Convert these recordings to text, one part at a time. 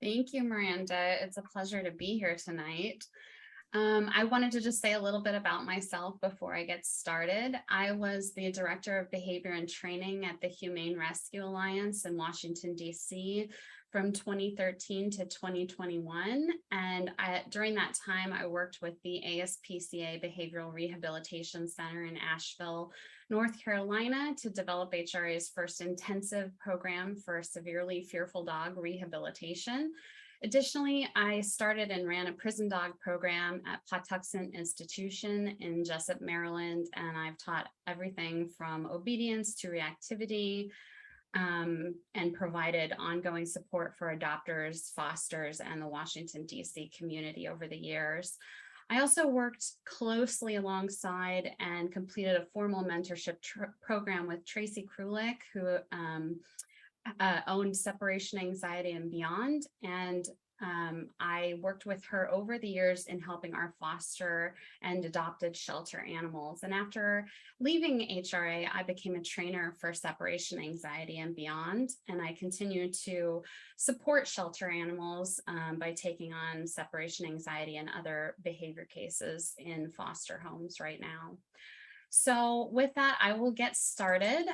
Thank you, Miranda. It's a pleasure to be here tonight. I wanted to just say a little bit about myself before I get started. I was the Director of Behavior and Training at the Humane Rescue Alliance in Washington, D.C. from 2013 to 2021. And during that time, I worked with the ASPCA Behavioral Rehabilitation Center in Asheville, North Carolina, to develop HRA's first intensive program for severely fearful dog rehabilitation. Additionally, I started and ran a prison dog program at Patuxent Institution in Jessup, Maryland, and I've taught everything from obedience to reactivity, and provided ongoing support for adopters, fosters, and the Washington, D.C. community over the years. I also worked closely alongside and completed a formal mentorship program with Tracy Krulik, who owned Separation Anxiety and Beyond. And I worked with her over the years in helping our foster and adopted shelter animals. And after leaving HRA, I became a trainer for Separation Anxiety and Beyond. And I continue to support shelter animals by taking on separation anxiety and other behavior cases in foster homes right now. So with that, I will get started.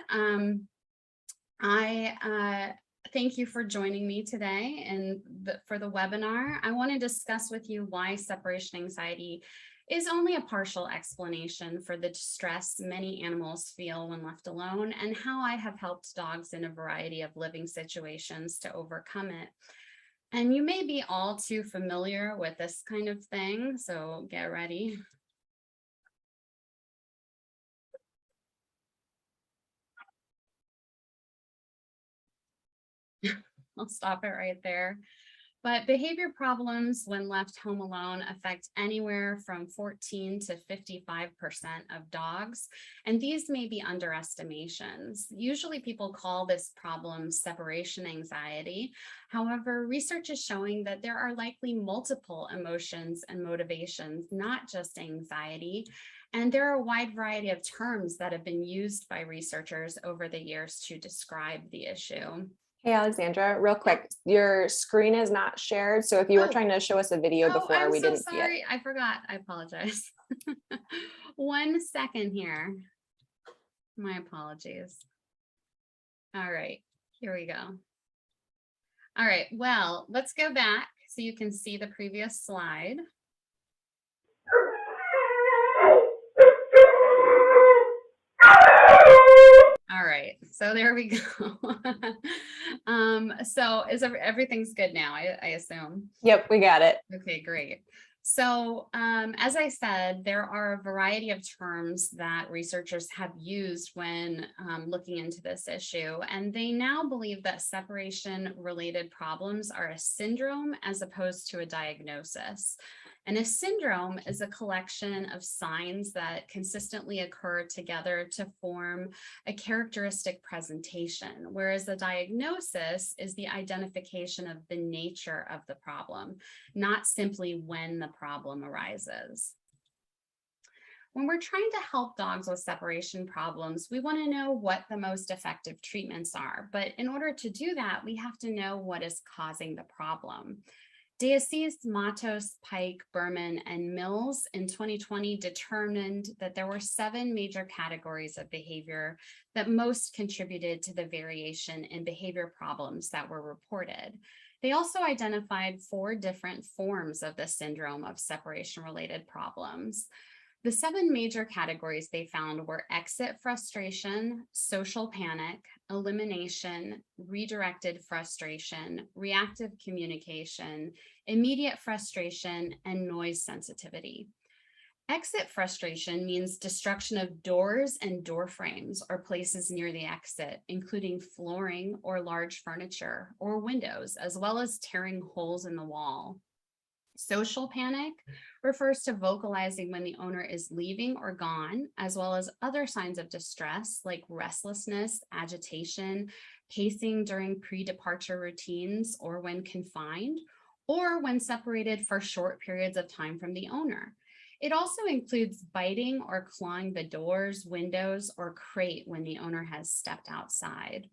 Thank you for joining me today and for the webinar. I want to discuss with you why separation anxiety is only a partial explanation for the distress many animals feel when left alone, and how I have helped dogs in a variety of living situations to overcome it. And you may be all too familiar with this kind of thing, so get ready. I'll stop it right there. But behavior problems when left home alone affect anywhere from 14 to 55% of dogs, and these may be underestimations. Usually people call this problem separation anxiety. However, research is showing that there are likely multiple emotions and motivations, not just anxiety. And there are a wide variety of terms that have been used by researchers over the years to describe the issue. Hey, Alexandra, real quick, your screen is not shared. So if you were trying to show us a video before, we didn't see it. Sorry, I forgot. I apologize. 1 second here. My apologies. All right, here we go. All right, well, let's go back so you can see the previous slide. All right, so there we go. So everything's good now, I assume? Yep, we got it. Okay, great. So as I said, there are a variety of terms that researchers have used when looking into this issue, and they now believe that separation-related problems are a syndrome as opposed to a diagnosis. And a syndrome is a collection of signs that consistently occur together to form a characteristic presentation, whereas a diagnosis is the identification of the nature of the problem, not simply when the problem arises. When we're trying to help dogs with separation problems, we want to know what the most effective treatments are. But in order to do that, we have to know what is causing the problem. D'Assis, Matos, Pike, Berman, and Mills in 2020 determined that there were 7 major categories of behavior that most contributed to the variation in behavior problems that were reported. They also identified 4 different forms of the syndrome of separation-related problems. The 7 major categories they found were exit frustration, social panic, elimination, redirected frustration, reactive communication, immediate frustration, and noise sensitivity. Exit frustration means destruction of doors and door frames or places near the exit, including flooring or large furniture or windows, as well as tearing holes in the wall. Social panic refers to vocalizing when the owner is leaving or gone, as well as other signs of distress like restlessness, agitation, pacing during pre-departure routines or when confined, or when separated for short periods of time from the owner. It also includes biting or clawing the doors, windows, or crate when the owner has stepped outside.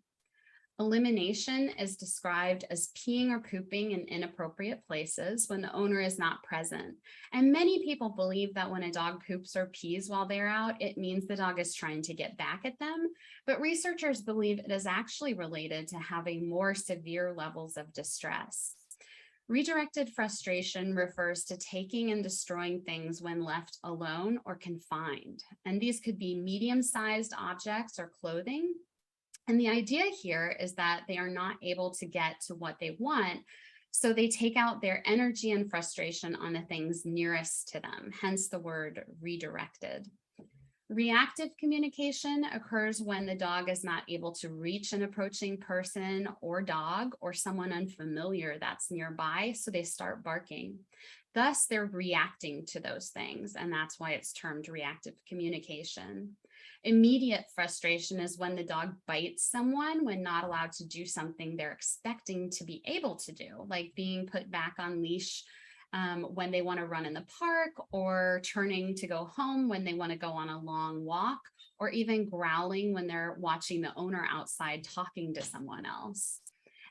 Elimination is described as peeing or pooping in inappropriate places when the owner is not present. And many people believe that when a dog poops or pees while they're out, it means the dog is trying to get back at them. But researchers believe it is actually related to having more severe levels of distress. Redirected frustration refers to taking and destroying things when left alone or confined. And these could be medium-sized objects or clothing. And the idea here is that they are not able to get to what they want, so they take out their energy and frustration on the things nearest to them, hence the word redirected. Reactive communication occurs when the dog is not able to reach an approaching person or dog or someone unfamiliar that's nearby, so they start barking. Thus, they're reacting to those things, and that's why it's termed reactive communication. Immediate frustration is when the dog bites someone when not allowed to do something they're expecting to be able to do, like being put back on leash when they want to run in the park, or turning to go home when they want to go on a long walk, or even growling when they're watching the owner outside talking to someone else.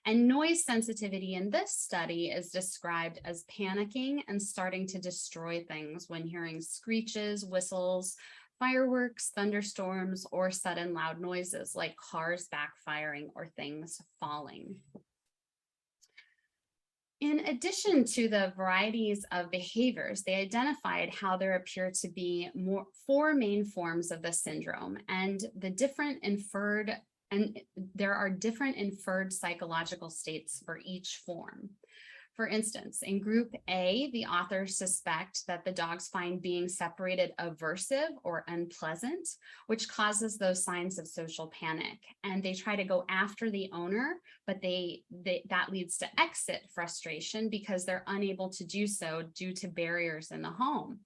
And noise sensitivity in this study is described as panicking and starting to destroy things when hearing screeches, whistles, fireworks, thunderstorms, or sudden loud noises like cars backfiring or things falling. In addition to the varieties of behaviors, they identified how there appear to be four main forms of the syndrome, and there are different inferred psychological states for each form. For instance, in group A, the authors suspect that the dogs find being separated aversive or unpleasant, which causes those signs of social panic. And they try to go after the owner, but that leads to exit frustration because they're unable to do so due to barriers in the home.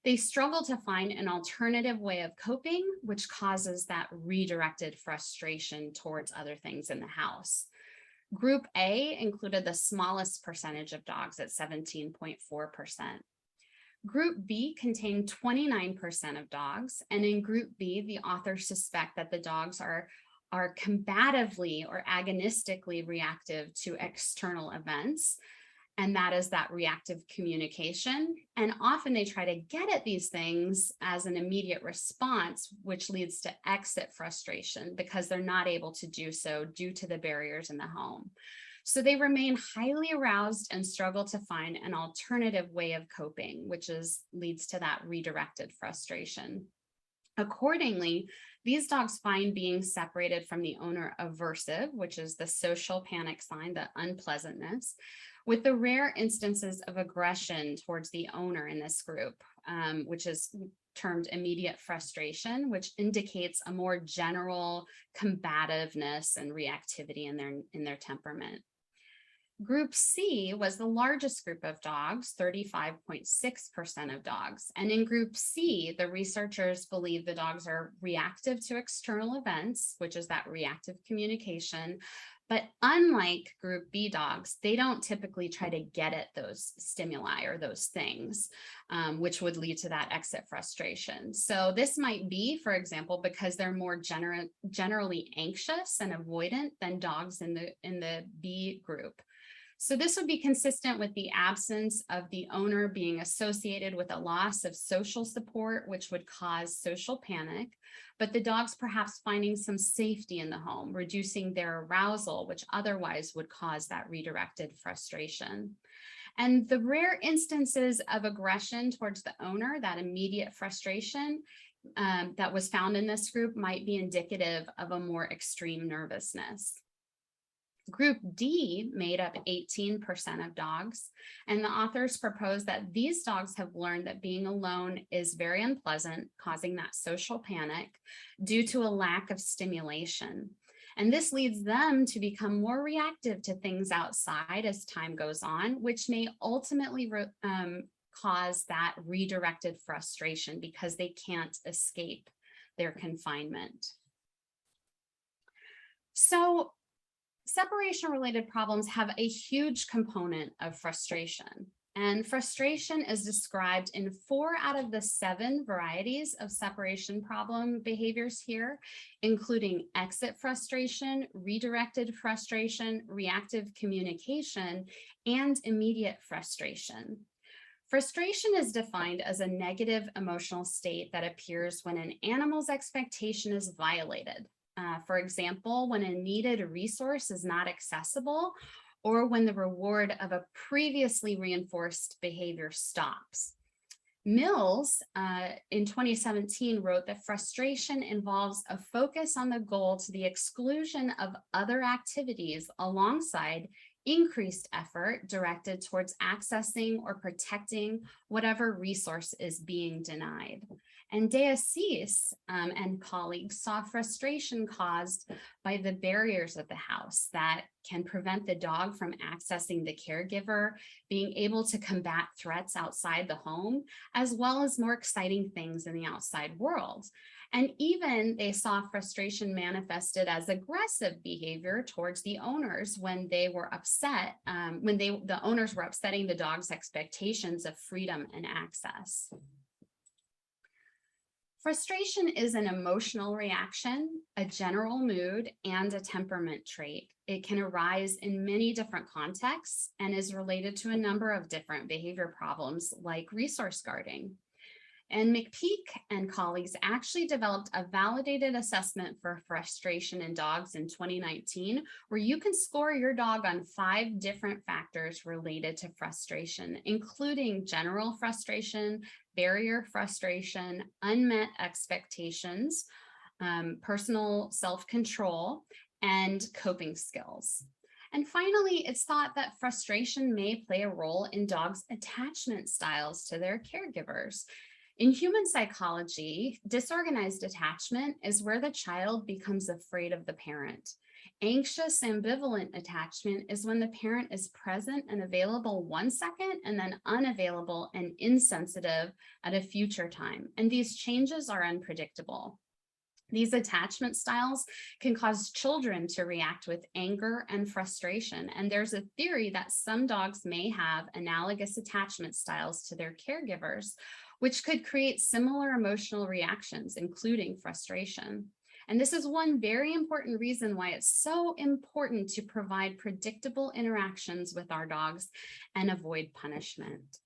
They struggle to find an alternative way of coping, which causes that redirected frustration towards other things in the house. Group A included the smallest percentage of dogs at 17.4%. Group B contained 29% of dogs, and in Group B, the authors suspect that the dogs are combatively or agonistically reactive to external events, and that is that reactive communication. And often they try to get at these things as an immediate response, which leads to exit frustration because they're not able to do so due to the barriers in the home. So they remain highly aroused and struggle to find an alternative way of coping, which leads to that redirected frustration. Accordingly, these dogs find being separated from the owner aversive, which is the social panic sign, the unpleasantness, with the rare instances of aggression towards the owner in this group, which is termed immediate frustration, which indicates a more general combativeness and reactivity in their temperament. Group C was the largest group of dogs, 35.6% of dogs. And in Group C, the researchers believe the dogs are reactive to external events, which is that reactive communication. But unlike Group B dogs, they don't typically try to get at those stimuli or those things, which would lead to that exit frustration. So this might be, for example, because they're more generally anxious and avoidant than dogs in the B group. So this would be consistent with the absence of the owner being associated with a loss of social support, which would cause social panic, but the dogs perhaps finding some safety in the home, reducing their arousal, which otherwise would cause that redirected frustration. And the rare instances of aggression towards the owner, that immediate frustration that was found in this group, might be indicative of a more extreme nervousness. Group D made up 18% of dogs, and the authors propose that these dogs have learned that being alone is very unpleasant, causing that social panic due to a lack of stimulation. And this leads them to become more reactive to things outside as time goes on, which may ultimately cause that redirected frustration because they can't escape their confinement. So separation-related problems have a huge component of frustration. And frustration is described in 4 out of the 7 varieties of separation problem behaviors here, including exit frustration, redirected frustration, reactive communication, and immediate frustration. Frustration is defined as a negative emotional state that appears when an animal's expectation is violated. For example, when a needed resource is not accessible, or when the reward of a previously reinforced behavior stops. Mills in 2017 wrote that frustration involves a focus on the goal to the exclusion of other activities alongside increased effort directed towards accessing or protecting whatever resource is being denied. And Dilley and colleagues saw frustration caused by the barriers of the house that can prevent the dog from accessing the caregiver, being able to combat threats outside the home, as well as more exciting things in the outside world. And even they saw frustration manifested as aggressive behavior towards the owners when they were upset, the owners were upsetting the dog's expectations of freedom and access. Frustration is an emotional reaction, a general mood, and a temperament trait. It can arise in many different contexts and is related to a number of different behavior problems like resource guarding. And McPeak and colleagues actually developed a validated assessment for frustration in dogs in 2019, where you can score your dog on 5 different factors related to frustration, including general frustration, barrier frustration, unmet expectations, personal self-control, and coping skills. And finally, it's thought that frustration may play a role in dogs' attachment styles to their caregivers. In human psychology, disorganized attachment is where the child becomes afraid of the parent. Anxious ambivalent attachment is when the parent is present and available one second and then unavailable and insensitive at a future time. And these changes are unpredictable. These attachment styles can cause children to react with anger and frustration. And there's a theory that some dogs may have analogous attachment styles to their caregivers, which could create similar emotional reactions, including frustration. And this is one very important reason why it's so important to provide predictable interactions with our dogs and avoid punishment.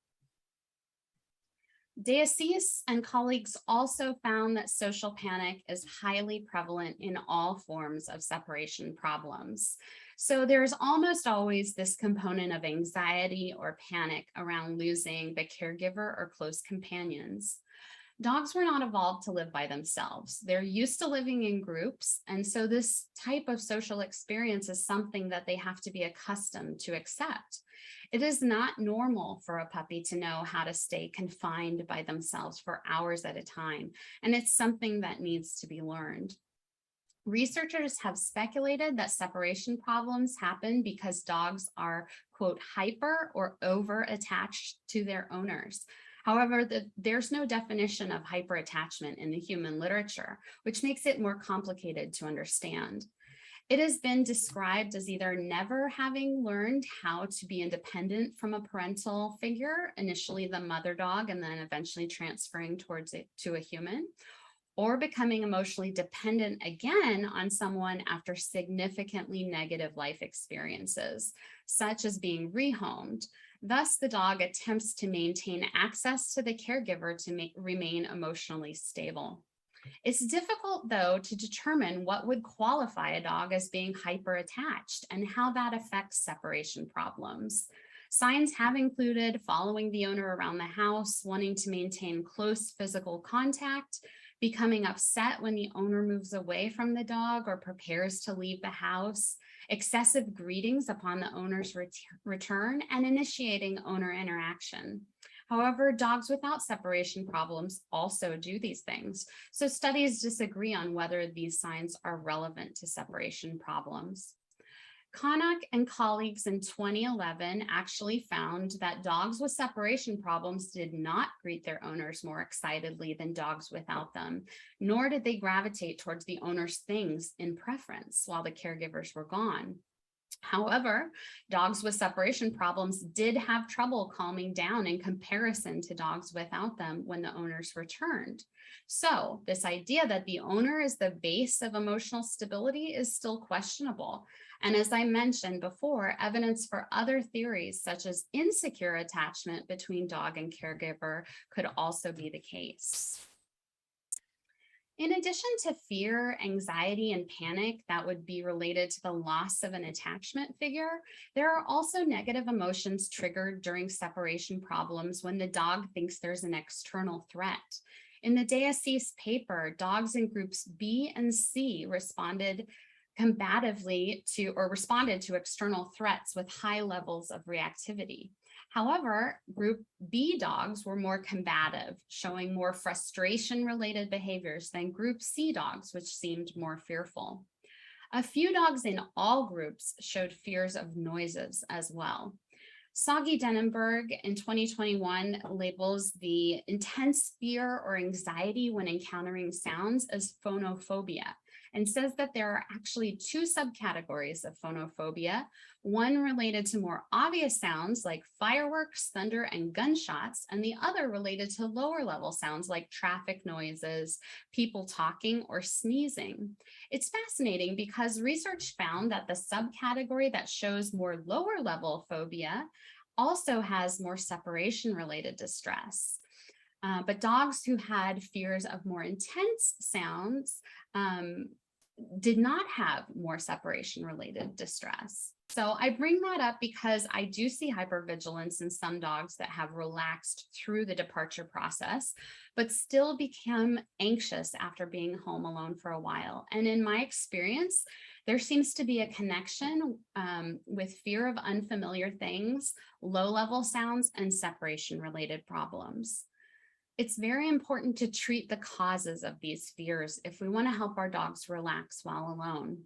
Dilley and colleagues also found that social panic is highly prevalent in all forms of separation problems. So there's almost always this component of anxiety or panic around losing the caregiver or close companions. Dogs were not evolved to live by themselves. They're used to living in groups. And so this type of social experience is something that they have to be accustomed to accept. It is not normal for a puppy to know how to stay confined by themselves for hours at a time. And it's something that needs to be learned. Researchers have speculated that separation problems happen because dogs are, quote, hyper or over attached to their owners. However, there's no definition of hyperattachment in the human literature, which makes it more complicated to understand. It has been described as either never having learned how to be independent from a parental figure, initially the mother dog, and then eventually transferring towards it to a human, or becoming emotionally dependent again on someone after significantly negative life experiences, such as being rehomed. Thus, the dog attempts to maintain access to the caregiver to remain emotionally stable. It's difficult, though, to determine what would qualify a dog as being hyper-attached and how that affects separation problems. Signs have included following the owner around the house, wanting to maintain close physical contact, becoming upset when the owner moves away from the dog or prepares to leave the house, excessive greetings upon the owner's return, and initiating owner interaction. However, dogs without separation problems also do these things. So studies disagree on whether these signs are relevant to separation problems. Connock and colleagues in 2011 actually found that dogs with separation problems did not greet their owners more excitedly than dogs without them, nor did they gravitate towards the owner's things in preference while the caregivers were gone. However, dogs with separation problems did have trouble calming down in comparison to dogs without them when the owners returned. So, this idea that the owner is the base of emotional stability is still questionable. And as I mentioned before, evidence for other theories, such as insecure attachment between dog and caregiver, could also be the case. In addition to fear, anxiety, and panic that would be related to the loss of an attachment figure, there are also negative emotions triggered during separation problems when the dog thinks there's an external threat. In the DSC's paper, dogs in groups B and C responded combatively to or responded to external threats with high levels of reactivity. However, group B dogs were more combative, showing more frustration-related behaviors than group C dogs, which seemed more fearful. A few dogs in all groups showed fears of noises as well. Soggy Denenberg in 2021 labels the intense fear or anxiety when encountering sounds as phonophobia, and says that there are actually two subcategories of phonophobia, one related to more obvious sounds like fireworks, thunder, and gunshots, and the other related to lower level sounds like traffic noises, people talking, or sneezing. It's fascinating because research found that the subcategory that shows more lower level phobia also has more separation related distress. But dogs who had fears of more intense sounds did not have more separation related distress. So I bring that up because I do see hypervigilance in some dogs that have relaxed through the departure process, but still become anxious after being home alone for a while. And in my experience, there seems to be a connection with fear of unfamiliar things, low-level sounds, and separation-related problems. It's very important to treat the causes of these fears if we want to help our dogs relax while alone.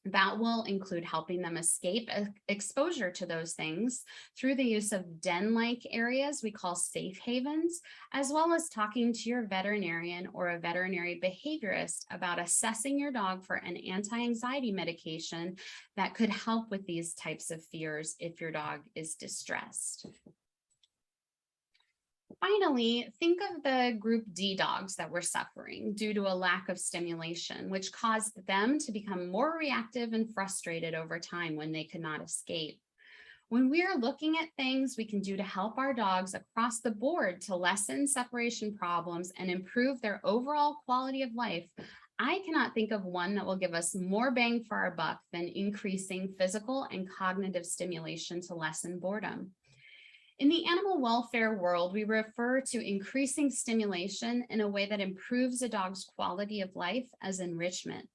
That will include helping them escape exposure to those things through the use of den-like areas we call safe havens, as well as talking to your veterinarian or a veterinary behaviorist about assessing your dog for an anti-anxiety medication that could help with these types of fears if your dog is distressed. Finally, think of the group D dogs that were suffering due to a lack of stimulation, which caused them to become more reactive and frustrated over time when they could not escape. When we are looking at things we can do to help our dogs across the board to lessen separation problems and improve their overall quality of life, I cannot think of one that will give us more bang for our buck than increasing physical and cognitive stimulation to lessen boredom. In the animal welfare world, we refer to increasing stimulation in a way that improves a dog's quality of life as enrichment.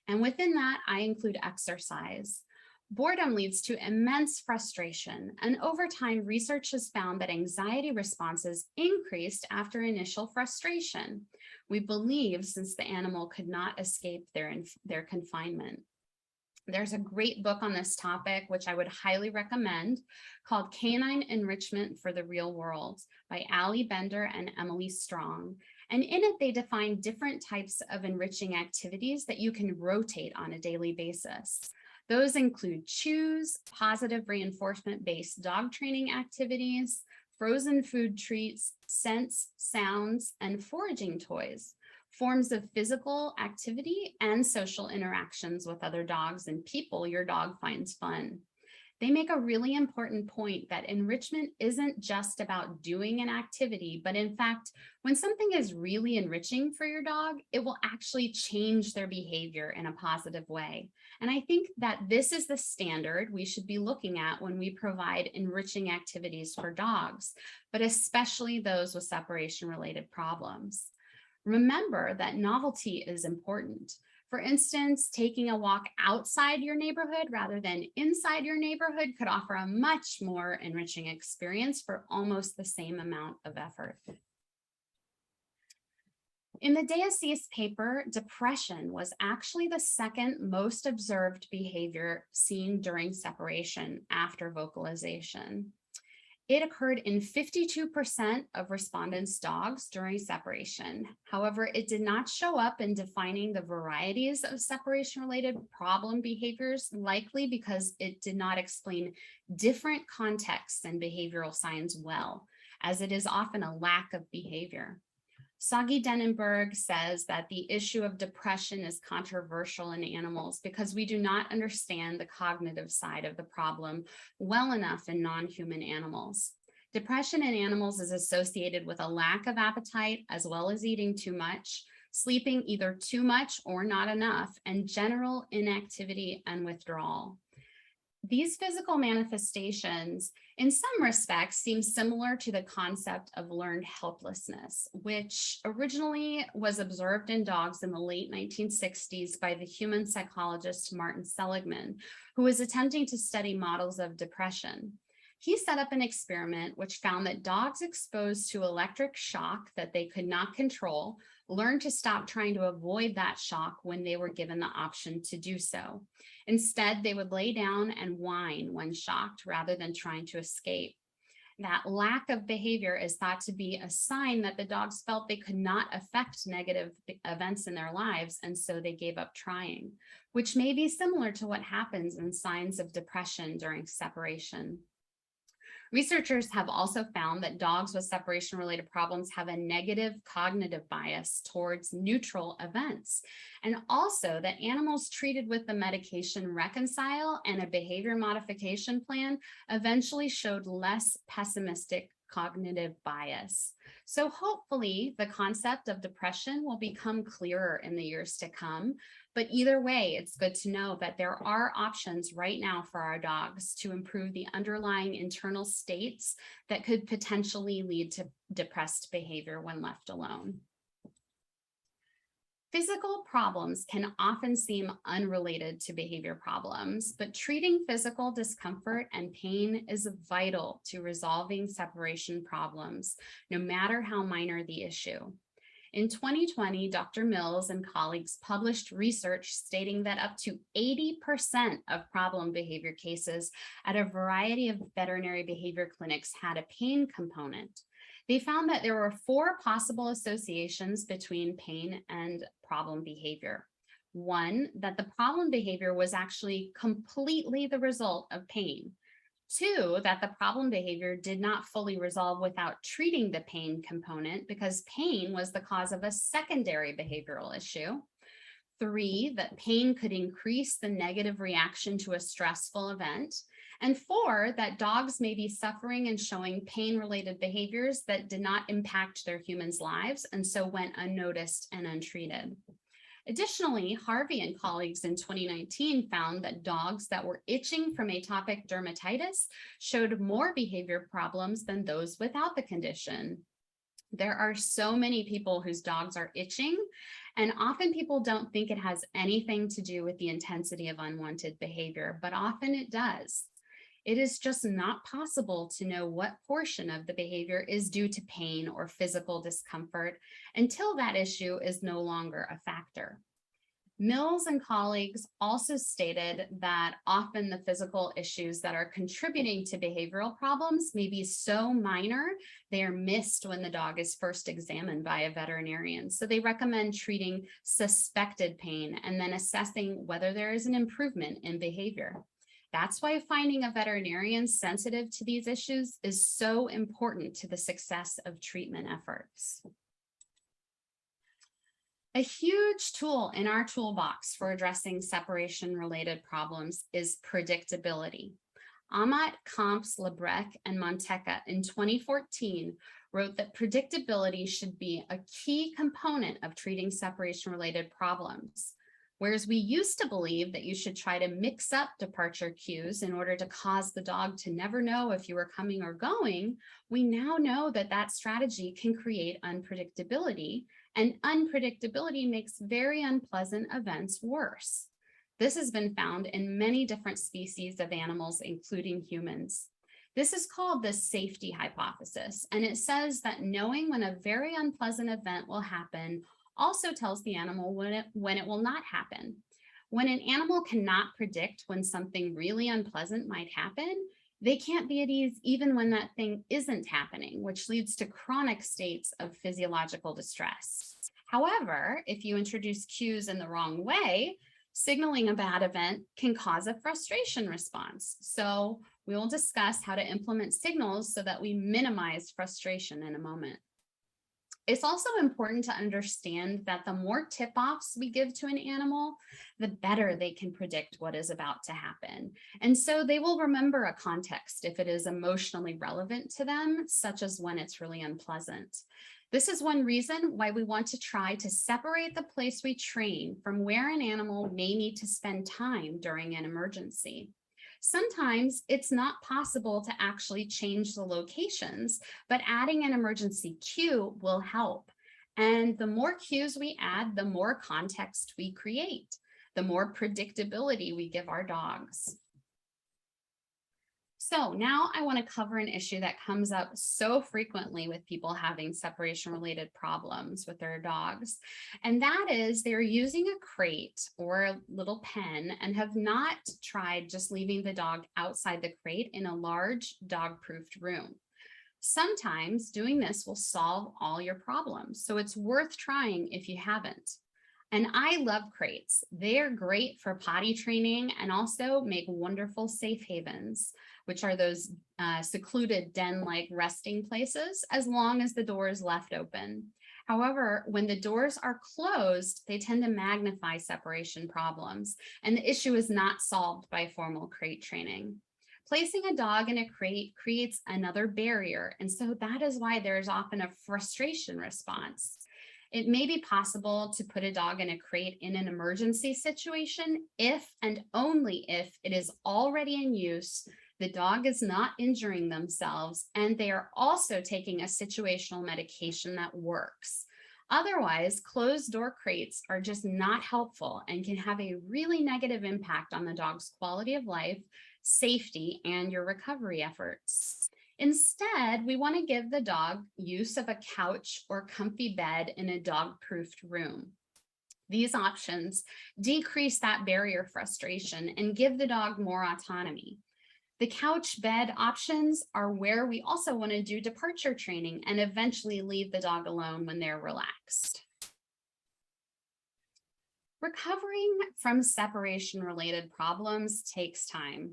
And within that, I include exercise. Boredom leads to immense frustration, and over time, research has found that anxiety responses increased after initial frustration. We believe since the animal could not escape their confinement. There's a great book on this topic, which I would highly recommend, called Canine Enrichment for the Real World by Ali Bender and Emily Strong. And in it, they define different types of enriching activities that you can rotate on a daily basis. Those include chews, positive reinforcement-based dog training activities, frozen food treats, scents, sounds, and foraging toys. Forms of physical activity and social interactions with other dogs and people your dog finds fun. They make a really important point that enrichment isn't just about doing an activity, but in fact, when something is really enriching for your dog, it will actually change their behavior in a positive way. And I think that this is the standard we should be looking at when we provide enriching activities for dogs, but especially those with separation-related problems. Remember that novelty is important. For instance, taking a walk outside your neighborhood rather than inside your neighborhood could offer a much more enriching experience for almost the same amount of effort. In the DSC's paper, depression was actually the second most observed behavior seen during separation after vocalization. It occurred in 52% of respondents' dogs during separation. However, it did not show up in defining the varieties of separation-related problem behaviors, likely because it did not explain different contexts and behavioral signs well, as it is often a lack of behavior. Sagi Denenberg says that the issue of depression is controversial in animals because we do not understand the cognitive side of the problem well enough in non-human animals. Depression in animals is associated with a lack of appetite as well as eating too much, sleeping either too much or not enough, and general inactivity and withdrawal. These physical manifestations, in some respects, seem similar to the concept of learned helplessness, which originally was observed in dogs in the late 1960s by the human psychologist Martin Seligman, who was attempting to study models of depression. He set up an experiment which found that dogs exposed to electric shock that they could not control learned to stop trying to avoid that shock when they were given the option to do so. Instead, they would lay down and whine when shocked rather than trying to escape. That lack of behavior is thought to be a sign that the dogs felt they could not affect negative events in their lives, and so they gave up trying, which may be similar to what happens in signs of depression during separation. Researchers have also found that dogs with separation-related problems have a negative cognitive bias towards neutral events, and also that animals treated with the medication Reconcile and a behavior modification plan eventually showed less pessimistic cognitive bias. So hopefully the concept of depression will become clearer in the years to come. But either way, it's good to know that there are options right now for our dogs to improve the underlying internal states that could potentially lead to depressed behavior when left alone. Physical problems can often seem unrelated to behavior problems, but treating physical discomfort and pain is vital to resolving separation problems, no matter how minor the issue. In 2020, Dr. Mills and colleagues published research stating that up to 80% of problem behavior cases at a variety of veterinary behavior clinics had a pain component. They found that there were 4 possible associations between pain and problem behavior. 1, that the problem behavior was actually completely the result of pain. 2, that the problem behavior did not fully resolve without treating the pain component because pain was the cause of a secondary behavioral issue. 3, that pain could increase the negative reaction to a stressful event. And 4, that dogs may be suffering and showing pain-related behaviors that did not impact their humans' lives and so went unnoticed and untreated. Additionally, Harvey and colleagues in 2019 found that dogs that were itching from atopic dermatitis showed more behavior problems than those without the condition. There are so many people whose dogs are itching, and often people don't think it has anything to do with the intensity of unwanted behavior, but often it does. It is just not possible to know what portion of the behavior is due to pain or physical discomfort until that issue is no longer a factor. Mills and colleagues also stated that often the physical issues that are contributing to behavioral problems may be so minor they are missed when the dog is first examined by a veterinarian. So they recommend treating suspected pain and then assessing whether there is an improvement in behavior. That's why finding a veterinarian sensitive to these issues is so important to the success of treatment efforts. A huge tool in our toolbox for addressing separation-related problems is predictability. Amat, Comps, Lebrecq, and Monteca in 2014 wrote that predictability should be a key component of treating separation-related problems. Whereas we used to believe that you should try to mix up departure cues in order to cause the dog to never know if you were coming or going, we now know that that strategy can create unpredictability, and unpredictability makes very unpleasant events worse. This has been found in many different species of animals, including humans. This is called the safety hypothesis, and it says that knowing when a very unpleasant event will happen also tells the animal when it will not happen. When an animal cannot predict when something really unpleasant might happen, They can't be at ease even when that thing isn't happening, which leads to chronic states of physiological distress. However, if you introduce cues in the wrong way, signaling a bad event can cause a frustration response. So we will discuss how to implement signals so that we minimize frustration in a moment. It's also important to understand that the more tip-offs we give to an animal, the better they can predict what is about to happen. And so they will remember a context if it is emotionally relevant to them, such as when it's really unpleasant. This is one reason why we want to try to separate the place we train from where an animal may need to spend time during an emergency. Sometimes it's not possible to actually change the locations, but adding an emergency cue will help. And the more cues we add, the more context we create, the more predictability we give our dogs. So now I want to cover an issue that comes up so frequently with people having separation related problems with their dogs. And that is they're using a crate or a little pen and have not tried just leaving the dog outside the crate in a large dog-proofed room. Sometimes doing this will solve all your problems. So it's worth trying if you haven't. And I love crates. They are great for potty training and also make wonderful safe havens, which are those secluded den-like resting places, as long as the door is left open. However, when the doors are closed, they tend to magnify separation problems, and the issue is not solved by formal crate training. Placing a dog in a crate creates another barrier, and so that is why there is often a frustration response. It may be possible to put a dog in a crate in an emergency situation if and only if it is already in use, the dog is not injuring themselves, and they are also taking a situational medication that works. Otherwise, closed door crates are just not helpful and can have a really negative impact on the dog's quality of life, safety, and your recovery efforts. Instead, we want to give the dog use of a couch or comfy bed in a dog-proofed room. These options decrease that barrier frustration and give the dog more autonomy. The couch bed options are where we also want to do departure training and eventually leave the dog alone when they're relaxed. Recovering from separation-related problems takes time.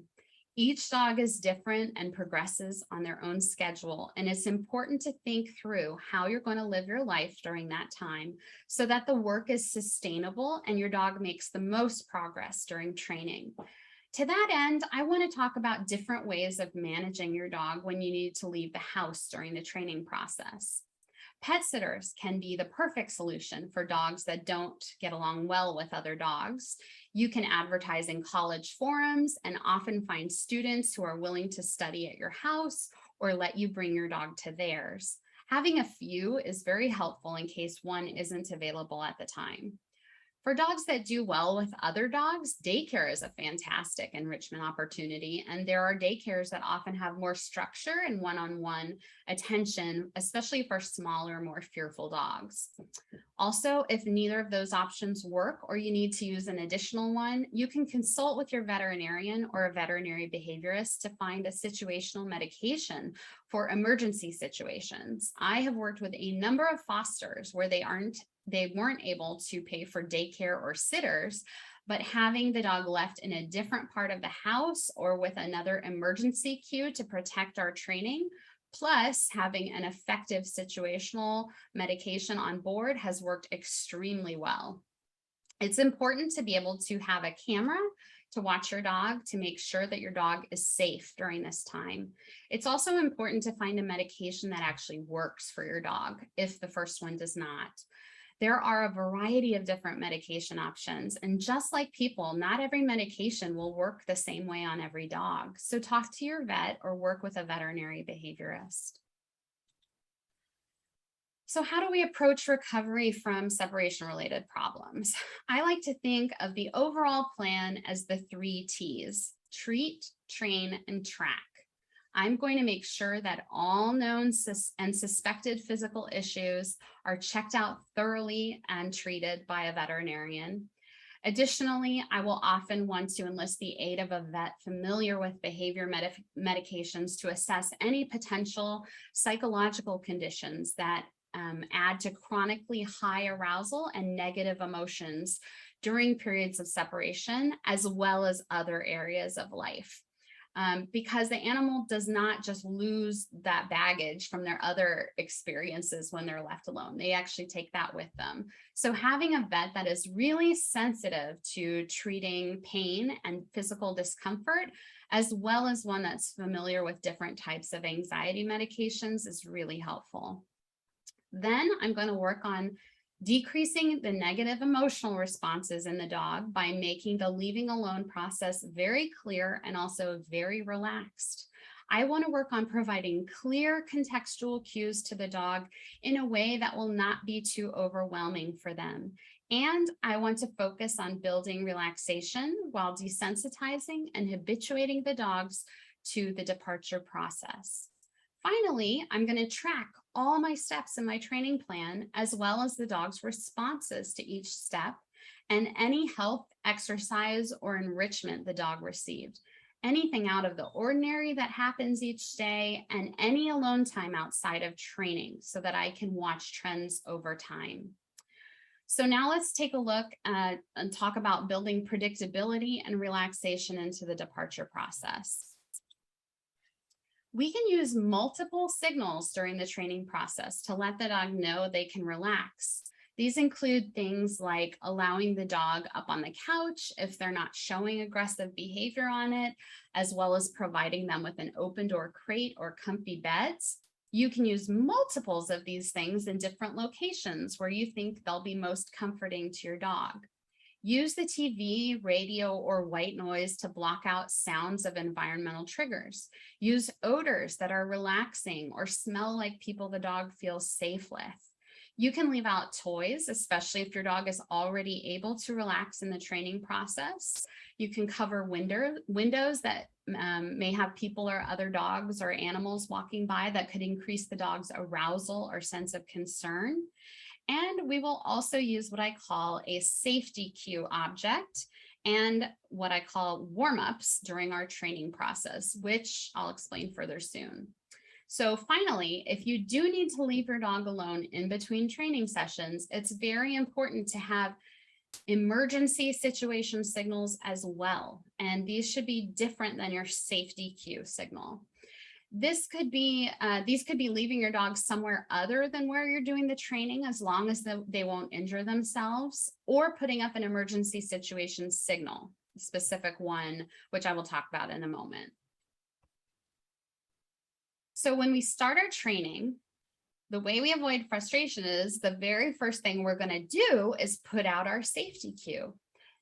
Each dog is different and progresses on their own schedule, and it's important to think through how you're going to live your life during that time so that the work is sustainable and your dog makes the most progress during training. To that end, I want to talk about different ways of managing your dog when you need to leave the house during the training process. Pet sitters can be the perfect solution for dogs that don't get along well with other dogs. You can advertise in college forums and often find students who are willing to study at your house or let you bring your dog to theirs. Having a few is very helpful in case one isn't available at the time. For dogs that do well with other dogs, daycare is a fantastic enrichment opportunity, and there are daycares that often have more structure and one-on-one attention, especially for smaller, more fearful dogs. Also, if neither of those options work or you need to use an additional one, you can consult with your veterinarian or a veterinary behaviorist to find a situational medication for emergency situations. I have worked with a number of fosters where they weren't able to pay for daycare or sitters, but having the dog left in a different part of the house or with another emergency cue to protect our training, plus having an effective situational medication on board has worked extremely well. It's important to be able to have a camera to watch your dog to make sure that your dog is safe during this time. It's also important to find a medication that actually works for your dog if the first one does not. There are a variety of different medication options, and just like people, not every medication will work the same way on every dog. So talk to your vet or work with a veterinary behaviorist. So how do we approach recovery from separation-related problems? I like to think of the overall plan as the 3 T's: treat, train, and track. I'm going to make sure that all known and suspected physical issues are checked out thoroughly and treated by a veterinarian. Additionally, I will often want to enlist the aid of a vet familiar with behavior medications to assess any potential psychological conditions that add to chronically high arousal and negative emotions during periods of separation, as well as other areas of life. Because the animal does not just lose that baggage from their other experiences when they're left alone. They actually take that with them. So having a vet that is really sensitive to treating pain and physical discomfort, as well as one that's familiar with different types of anxiety medications, is really helpful. Then I'm going to work on decreasing the negative emotional responses in the dog by making the leaving alone process very clear and also very relaxed. I want to work on providing clear contextual cues to the dog in a way that will not be too overwhelming for them. And I want to focus on building relaxation while desensitizing and habituating the dogs to the departure process. Finally, I'm going to track all my steps in my training plan, as well as the dog's responses to each step and any health, exercise, or enrichment the dog received. Anything out of the ordinary that happens each day, and any alone time outside of training so that I can watch trends over time. So now let's take a look at and talk about building predictability and relaxation into the departure process. We can use multiple signals during the training process to let the dog know they can relax. These include things like allowing the dog up on the couch if they're not showing aggressive behavior on it, as well as providing them with an open door crate or comfy beds. You can use multiples of these things in different locations where you think they'll be most comforting to your dog. Use the TV, radio, or white noise to block out sounds of environmental triggers. Use odors that are relaxing or smell like people the dog feels safe with. You can leave out toys, especially if your dog is already able to relax in the training process. You can cover windows that may have people or other dogs or animals walking by that could increase the dog's arousal or sense of concern. And we will also use what I call a safety cue object and what I call warm-ups during our training process, which I'll explain further soon. So finally, if you do need to leave your dog alone in between training sessions, it's very important to have emergency situation signals as well. And these should be different than your safety cue signal. These could be leaving your dog somewhere other than where you're doing the training, as long as they won't injure themselves, or putting up an emergency situation signal, a specific one, which I will talk about in a moment. So when we start our training, the way we avoid frustration is the very first thing we're going to do is put out our safety cue.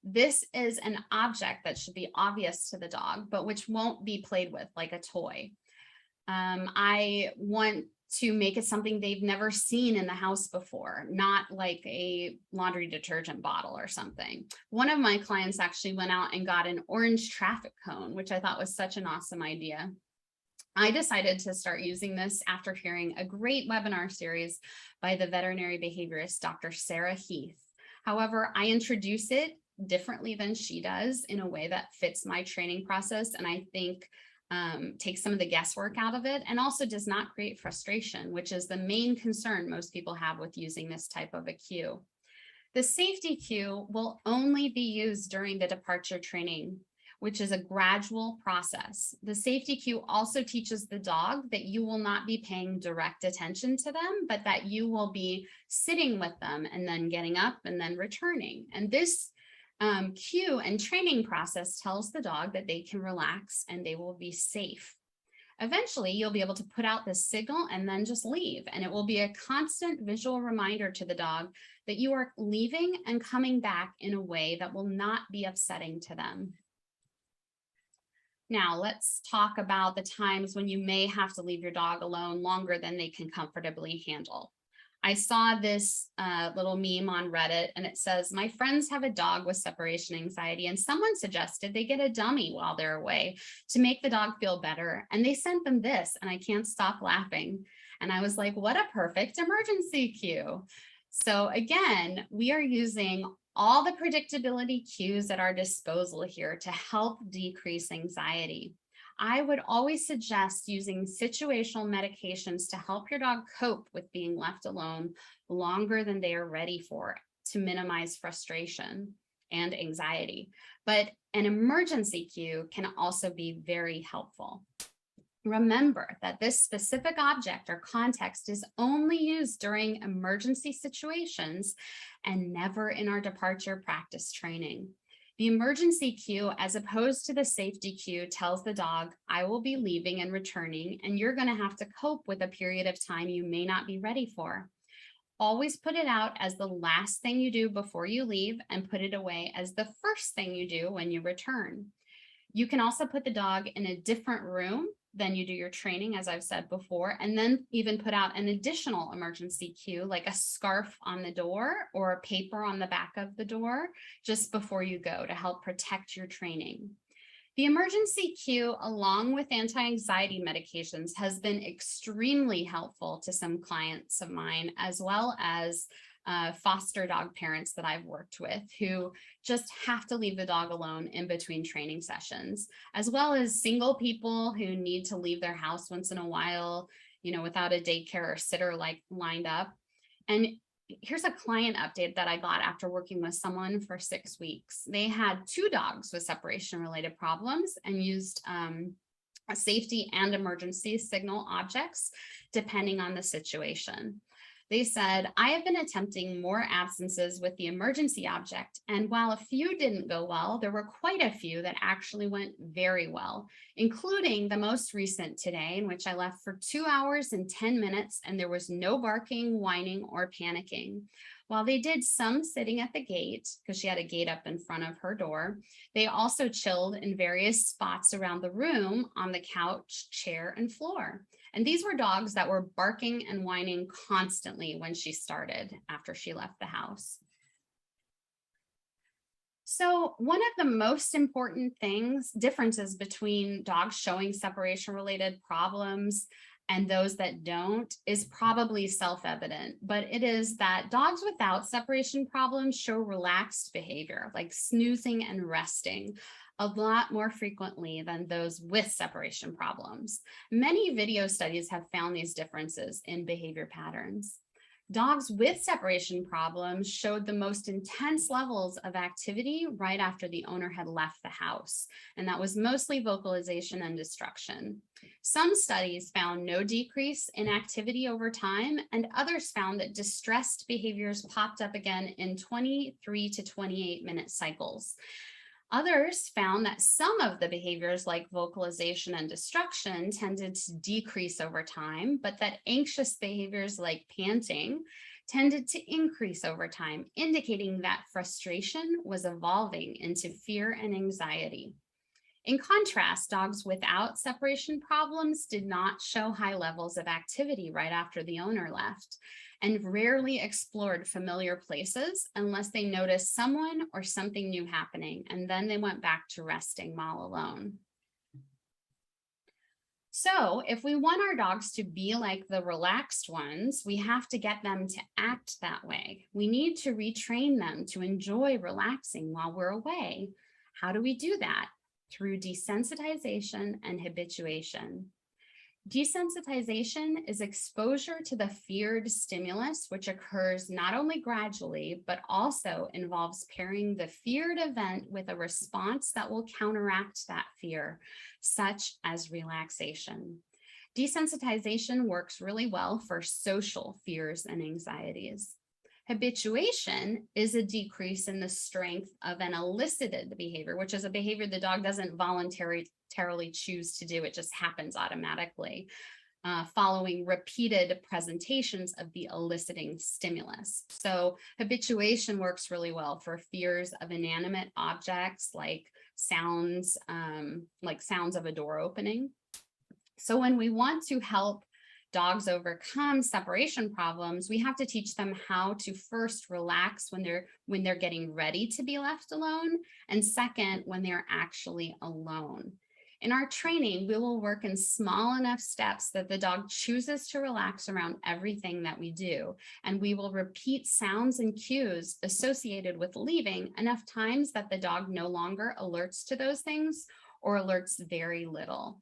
This is an object that should be obvious to the dog, but which won't be played with like a toy. I want to make it something they've never seen in the house before, not like a laundry detergent bottle or something. One of my clients actually went out and got an orange traffic cone, which I thought was such an awesome idea. I decided to start using this after hearing a great webinar series by the veterinary behaviorist, Dr. Sarah Heath. However, I introduce it differently than she does in a way that fits my training process, and I think takes some of the guesswork out of it, and also does not create frustration, which is the main concern most people have with using this type of a cue. The safety cue will only be used during the departure training, which is a gradual process. The safety cue also teaches the dog that you will not be paying direct attention to them, but that you will be sitting with them and then getting up and then returning. And this cue and training process tells the dog that they can relax and they will be safe. Eventually, you'll be able to put out this signal and then just leave, and it will be a constant visual reminder to the dog that you are leaving and coming back in a way that will not be upsetting to them. Now, let's talk about the times when you may have to leave your dog alone longer than they can comfortably handle. I saw this little meme on Reddit, and it says, "My friends have a dog with separation anxiety, and someone suggested they get a dummy while they're away to make the dog feel better. And they sent them this, and I can't stop laughing." And I was like, what a perfect emergency cue. So again, we are using all the predictability cues at our disposal here to help decrease anxiety. I would always suggest using situational medications to help your dog cope with being left alone longer than they are ready for to minimize frustration and anxiety. But an emergency cue can also be very helpful. Remember that this specific object or context is only used during emergency situations and never in our departure practice training. The emergency cue, as opposed to the safety cue, tells the dog, I will be leaving and returning, and you're going to have to cope with a period of time you may not be ready for. Always put it out as the last thing you do before you leave and put it away as the first thing you do when you return. You can also put the dog in a different room than you do your training, as I've said before, and then even put out an additional emergency cue, like a scarf on the door or a paper on the back of the door, just before you go to help protect your training. The emergency cue, along with anti-anxiety medications, has been extremely helpful to some clients of mine, as well as foster dog parents that I've worked with who just have to leave the dog alone in between training sessions, as well as single people who need to leave their house once in a while, without a daycare or sitter lined up. And here's a client update that I got after working with someone for 6 weeks. They had 2 dogs with separation related problems and used a safety and emergency signal objects depending on the situation. They said, I have been attempting more absences with the emergency object, and while a few didn't go well, there were quite a few that actually went very well, including the most recent today, in which I left for 2 hours and 10 minutes, and there was no barking, whining, or panicking. While they did some sitting at the gate, because she had a gate up in front of her door, they also chilled in various spots around the room on the couch, chair, and floor. And these were dogs that were barking and whining constantly when she started after she left the house. So one of the most important differences between dogs showing separation related problems and those that don't is probably self-evident, but it is that dogs without separation problems show relaxed behavior like snoozing and resting a lot more frequently than those with separation problems. Many video studies have found these differences in behavior patterns. Dogs with separation problems showed the most intense levels of activity right after the owner had left the house, and that was mostly vocalization and destruction. Some studies found no decrease in activity over time, and others found that distressed behaviors popped up again in 23 to 28-minute cycles. Others found that some of the behaviors like vocalization and destruction tended to decrease over time, but that anxious behaviors like panting tended to increase over time, indicating that frustration was evolving into fear and anxiety. In contrast, dogs without separation problems did not show high levels of activity right after the owner left, and rarely explored familiar places unless they noticed someone or something new happening, and then they went back to resting while alone. So if we want our dogs to be like the relaxed ones, we have to get them to act that way. We need to retrain them to enjoy relaxing while we're away. How do we do that? Through desensitization and habituation. Desensitization is exposure to the feared stimulus, which occurs not only gradually, but also involves pairing the feared event with a response that will counteract that fear, such as relaxation. Desensitization works really well for social fears and anxieties. Habituation is a decrease in the strength of an elicited behavior, which is a behavior the dog doesn't voluntarily choose to do. It just happens automatically following repeated presentations of the eliciting stimulus. So habituation works really well for fears of inanimate objects like sounds of a door opening. So when we want to help dogs overcome separation problems, we have to teach them how to first relax when they're getting ready to be left alone, and second, when they're actually alone. In our training, we will work in small enough steps that the dog chooses to relax around everything that we do. And we will repeat sounds and cues associated with leaving enough times that the dog no longer alerts to those things or alerts very little.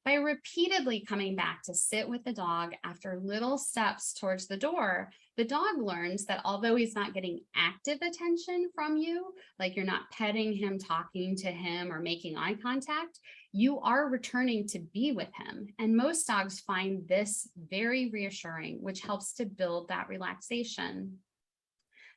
By repeatedly coming back to sit with the dog after little steps towards the door, the dog learns that although he's not getting active attention from you, like you're not petting him, talking to him, or making eye contact, you are returning to be with him. And most dogs find this very reassuring, which helps to build that relaxation.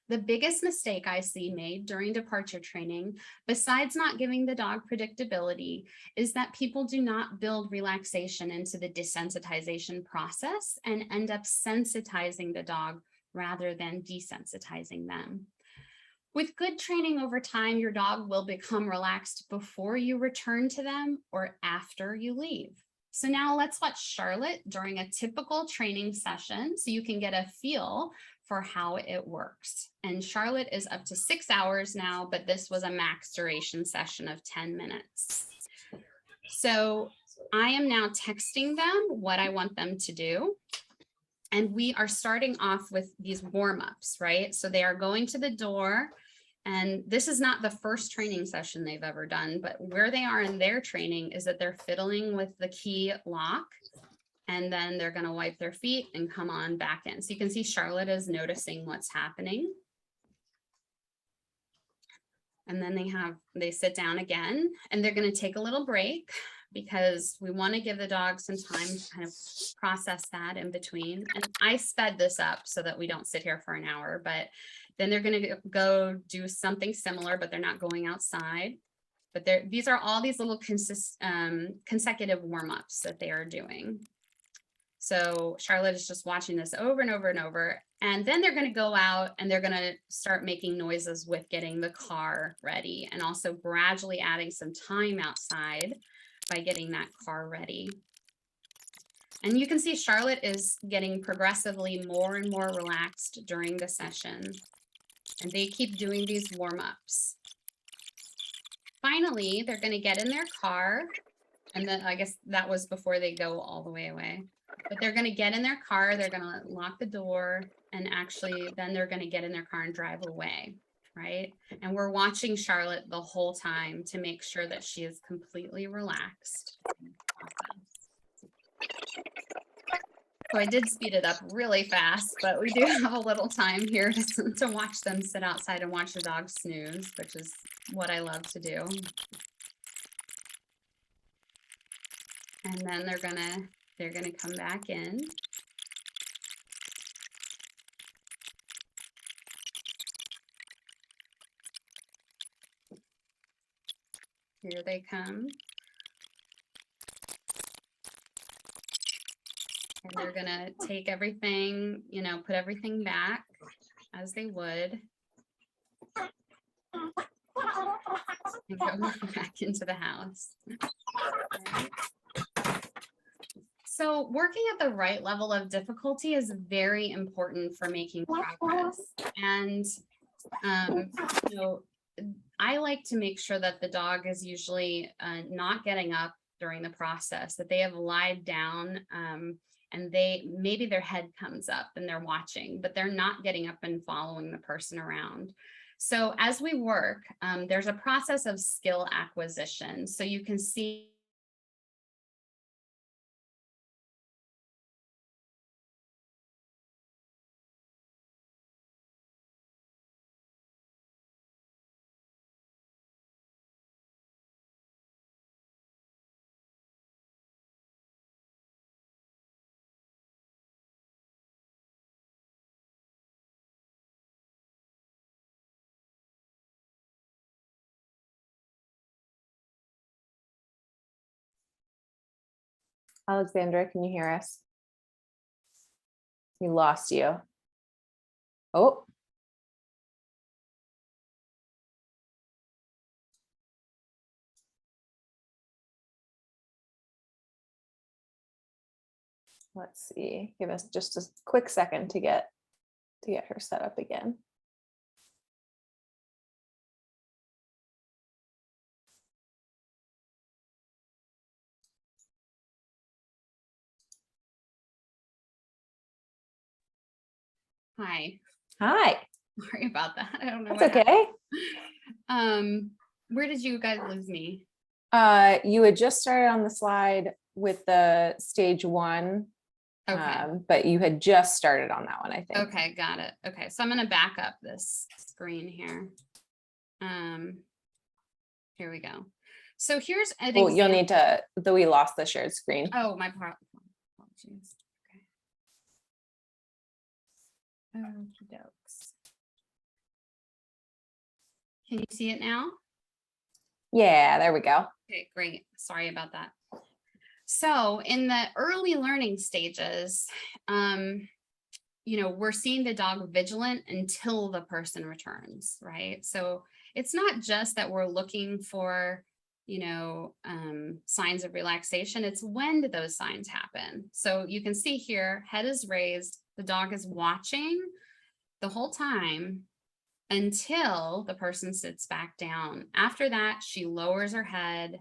The biggest mistake I see made during departure training, besides not giving the dog predictability, is that people do not build relaxation into the desensitization process and end up sensitizing the dog rather than desensitizing them. With good training over time, your dog will become relaxed before you return to them or after you leave. So now let's watch Charlotte during a typical training session so you can get a feel for how it works. And Charlotte is up to 6 hours now, but this was a max duration session of 10 minutes. So I am now texting them what I want them to do. And we are starting off with these warm-ups, right? So they are going to the door. And this is not the first training session they've ever done, but where they are in their training is that they're fiddling with the key lock, and then they're going to wipe their feet and come on back in. So you can see Charlotte is noticing what's happening. And then they sit down again, and they're going to take a little break because we want to give the dog some time to kind of process that in between. And I sped this up so that we don't sit here for an hour, but then they're going to go do something similar, but they're not going outside. But these are all these little consecutive warm-ups that they are doing. So Charlotte is just watching this over and over and over. And then they're going to go out and they're going to start making noises with getting the car ready, and also gradually adding some time outside by getting that car ready. And you can see Charlotte is getting progressively more and more relaxed during the session. And they keep doing these warm-ups. Finally, they're going to get in their car. And then I guess that was before they go all the way away. But they're going to get in their car, they're going to lock the door, and actually then they're going to get in their car and drive away, right? And we're watching Charlotte the whole time to make sure that she is completely relaxed. So I did speed it up really fast, but we do have a little time here to watch them sit outside and watch the dog snooze, which is what I love to do. And then they're gonna come back in. Here they come. And they're gonna take everything, put everything back as they would. And go back into the house. Right. So working at the right level of difficulty is very important for making progress. And, I like to make sure that the dog is usually not getting up during the process, that they have lied down, and maybe their head comes up and they're watching, but they're not getting up and following the person around. So as we work, there's a process of skill acquisition. So you can see Alexandra, can you hear us? We lost you. Oh. Let's see. Give us just a quick second to get her set up again. Hi. Hi. Sorry about that. I don't know. That's what okay. happened. Where did you guys lose me? You had just started on the slide with the stage 1, Okay. but you had just started on that one, I think. Okay, got it. Okay, so I'm going to back up this screen here. Here we go. So here's an Well, you'll example. need to, though we lost the shared screen. Oh, my apologies. Okay. Okey dokes. Can you see it now? Yeah, there we go. Okay, great. Sorry about that. So in the early learning stages, we're seeing the dog vigilant until the person returns, right? So it's not just that we're looking for, signs of relaxation. It's when do those signs happen? So you can see here, head is raised, the dog is watching the whole time until the person sits back down. After that, she lowers her head.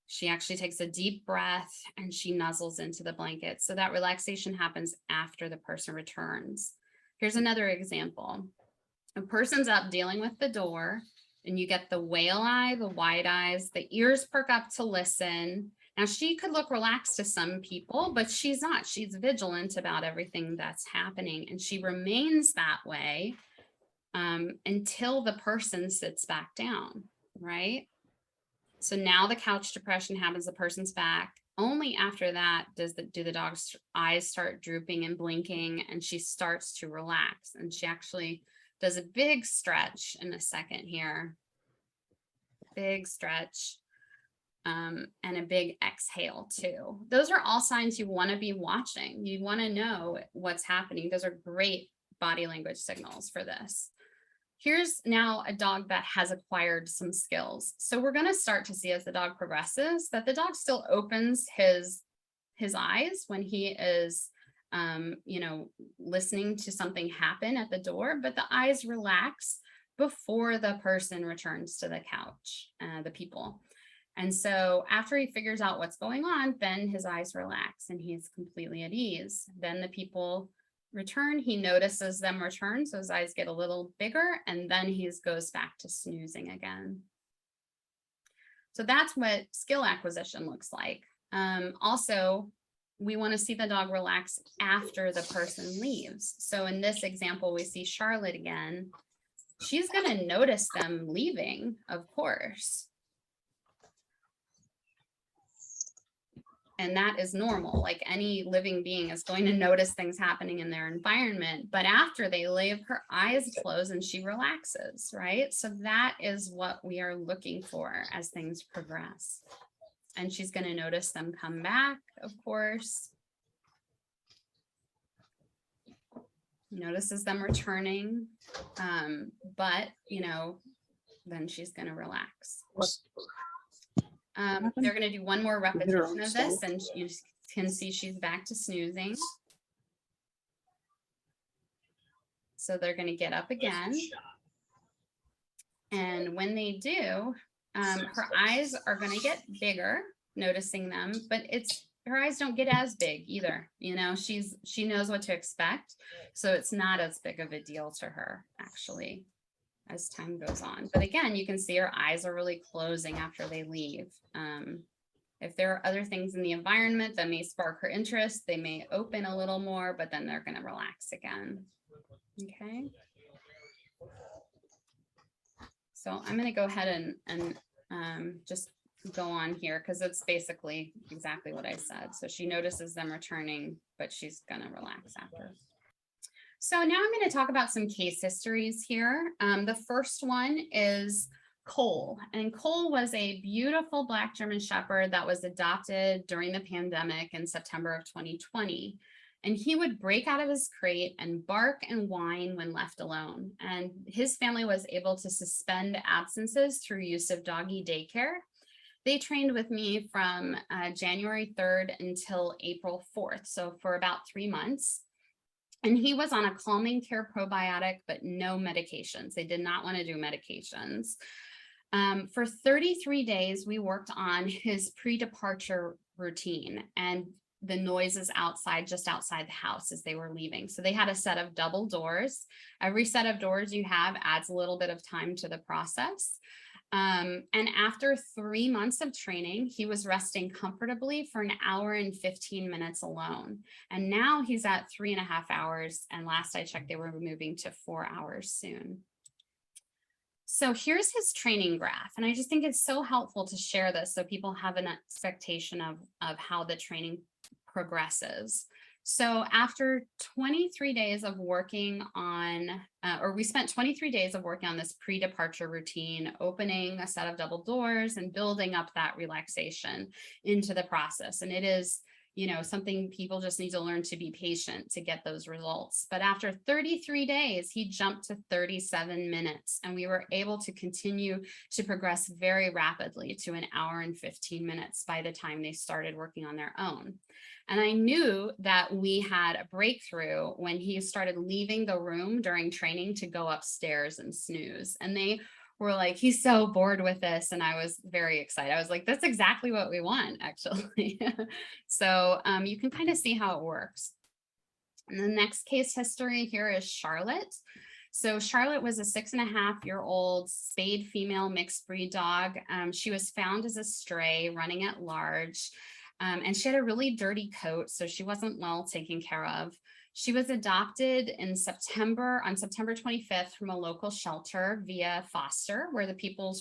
She actually takes a deep breath and she nuzzles into the blanket. So that relaxation happens after the person returns. Here's another example. A person's up dealing with the door and you get the whale eye, the wide eyes, the ears perk up to listen. Now she could look relaxed to some people, but she's not. She's vigilant about everything that's happening and she remains that way until the person sits back down, right? So now the couch depression happens, the person's back. Only after that do the dog's eyes start drooping and blinking and she starts to relax. And she actually does a big stretch in a second here. Big stretch and a big exhale too. Those are all signs you want to be watching. You want to know what's happening. Those are great body language signals for this. Here's now a dog that has acquired some skills. So we're going to start to see as the dog progresses that the dog still opens his eyes when he is, listening to something happen at the door, but the eyes relax before the person returns to the couch, the people. And so after he figures out what's going on, then his eyes relax and he's completely at ease. Then the people return, he notices them return, so his eyes get a little bigger, and then he goes back to snoozing again. So that's what skill acquisition looks like. Also, we want to see the dog relax after the person leaves. So in this example, we see Charlotte again. She's going to notice them leaving, of course. And that is normal. Like any living being is going to notice things happening in their environment. But after they leave, her eyes close and she relaxes, right? So that is what we are looking for as things progress. And she's going to notice them come back, of course. Notices them returning. But, then she's going to relax. They're going to do one more repetition of this and you can see she's back to snoozing. So they're going to get up again. And when they do, her eyes are going to get bigger, noticing them, but her eyes don't get as big either. She knows what to expect. So it's not as big of a deal to her actually as time goes on. But again, you can see her eyes are really closing after they leave. If there are other things in the environment that may spark her interest, they may open a little more, but then they're going to relax again. Okay. So I'm going to go ahead and just go on here because it's basically exactly what I said. So she notices them returning, but she's going to relax after. So now I'm going to talk about some case histories here. The first one is Cole, and Cole was a beautiful Black German Shepherd that was adopted during the pandemic in September of 2020. And he would break out of his crate and bark and whine when left alone. And his family was able to suspend absences through use of doggy daycare. They trained with me from January 3rd until April 4th, so for about 3 months. And he was on a calming care probiotic, but no medications. They did not want to do medications. For 33 days, we worked on his pre-departure routine. And the noises outside, just outside the house as they were leaving. So they had a set of double doors. Every set of doors you have adds a little bit of time to the process. And after 3 months of training, he was resting comfortably for 1 hour and 15 minutes alone. And now he's at 3.5 hours. And last I checked, they were moving to 4 hours soon. So here's his training graph. And I just think it's so helpful to share this so people have an expectation of how the training progresses. So after 23 days of working on, we spent 23 days of working on this pre-departure routine, opening a set of double doors and building up that relaxation into the process. And it is, something people just need to learn to be patient to get those results. But after 33 days, he jumped to 37 minutes, and we were able to continue to progress very rapidly to 1 hour and 15 minutes by the time they started working on their own. And I knew that we had a breakthrough when he started leaving the room during training to go upstairs and snooze. And they were like, he's so bored with this. And I was very excited. I was like, that's exactly what we want, actually. So you can kind of see how it works. And the next case history here is Charlotte. So Charlotte was a 6.5-year-old spayed female mixed breed dog. She was found as a stray running at large. And she had a really dirty coat, so she wasn't well taken care of. She was adopted on September 25th from a local shelter via foster, where the people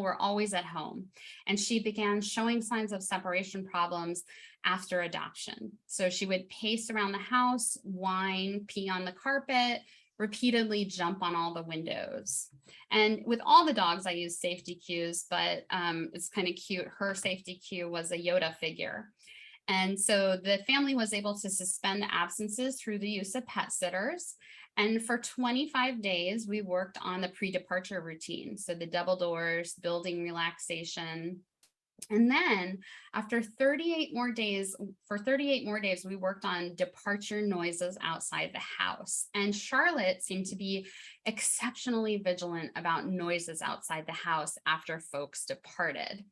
were always at home. And she began showing signs of separation problems after adoption. So she would pace around the house, whine, pee on the carpet, repeatedly jump on all the windows. And with all the dogs, I use safety cues, but it's kind of cute. Her safety cue was a Yoda figure. And so the family was able to suspend the absences through the use of pet sitters. And for 25 days, we worked on the pre-departure routine. So the double doors, building relaxation. And then after 38 more days, we worked on departure noises outside the house. And Charlotte seemed to be exceptionally vigilant about noises outside the house after folks departed.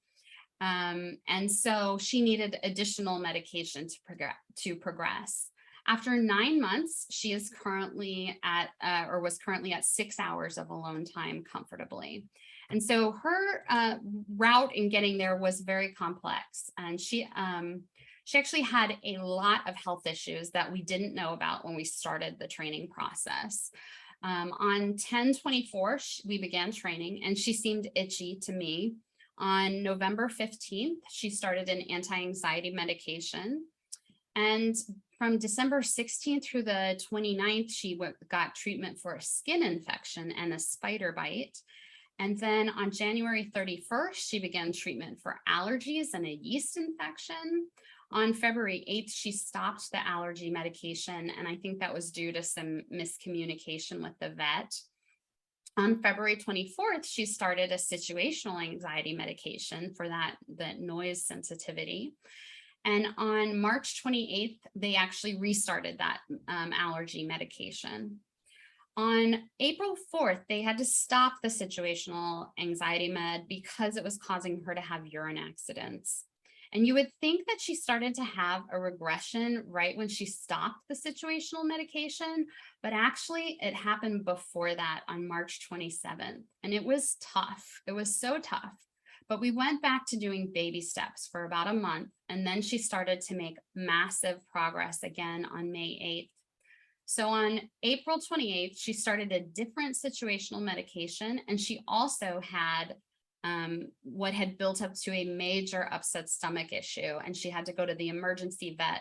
And so she needed additional medication to progress. After 9 months, she is currently was currently at 6 hours of alone time comfortably. And so her route in getting there was very complex. And she actually had a lot of health issues that we didn't know about when we started the training process. On 10/24, we began training, and she seemed itchy to me. On November 15th, she started an anti-anxiety medication. And from December 16th through the 29th, she got treatment for a skin infection and a spider bite. And then on January 31st, she began treatment for allergies and a yeast infection. On February 8th, she stopped the allergy medication, and I think that was due to some miscommunication with the vet. On February 24th, she started a situational anxiety medication for the noise sensitivity. And on March 28th, they actually restarted that allergy medication. On April 4th, they had to stop the situational anxiety med because it was causing her to have urine accidents. And you would think that she started to have a regression right when she stopped the situational medication, but actually it happened before that on March 27th. And it was tough. It was so tough. But we went back to doing baby steps for about a month, and then she started to make massive progress again on May 8th. So on April 28th, she started a different situational medication, and she also had what had built up to a major upset stomach issue, and she had to go to the emergency vet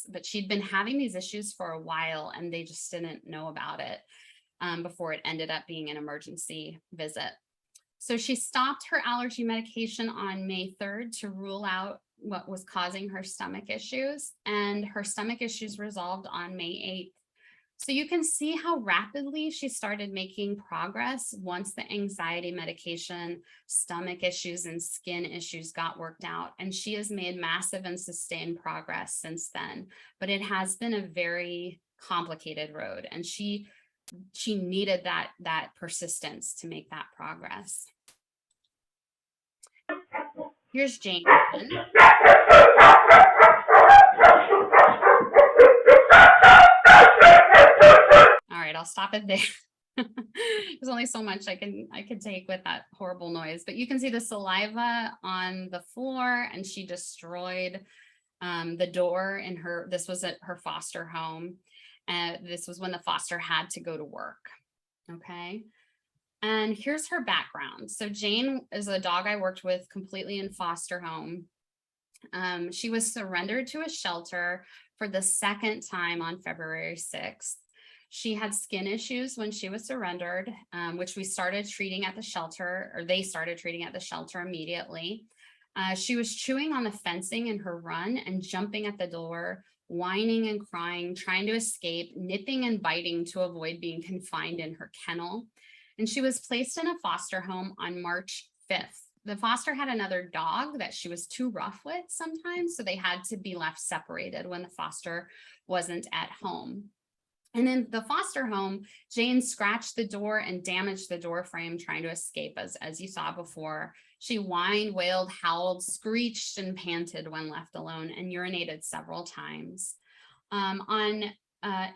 but she'd been having these issues for a while, and they just didn't know about it before it ended up being an emergency visit. So she stopped her allergy medication on May 3rd to rule out what was causing her stomach issues, and her stomach issues resolved on May 8th. So you can see how rapidly she started making progress once the anxiety medication, stomach issues, and skin issues got worked out. And she has made massive and sustained progress since then. But it has been a very complicated road, and she needed that persistence to make that progress. Here's Jane. I'll stop it there. There's only so much I can take with that horrible noise, but you can see the saliva on the floor, and she destroyed the door in her. This was at her foster home, and this was when the foster had to go to work. Okay. And here's her background. So Jane is a dog I worked with completely in foster home. She was surrendered to a shelter for the second time on February 6th. She had skin issues when she was surrendered, which we started treating at the shelter, or they started treating at the shelter immediately. She was chewing on the fencing in her run and jumping at the door, whining and crying, trying to escape, nipping and biting to avoid being confined in her kennel. And she was placed in a foster home on March 5th. The foster had another dog that she was too rough with sometimes, so they had to be left separated when the foster wasn't at home. And in the foster home, Jane scratched the door and damaged the door frame trying to escape, as you saw before. She whined, wailed, howled, screeched, and panted when left alone, and urinated several times. On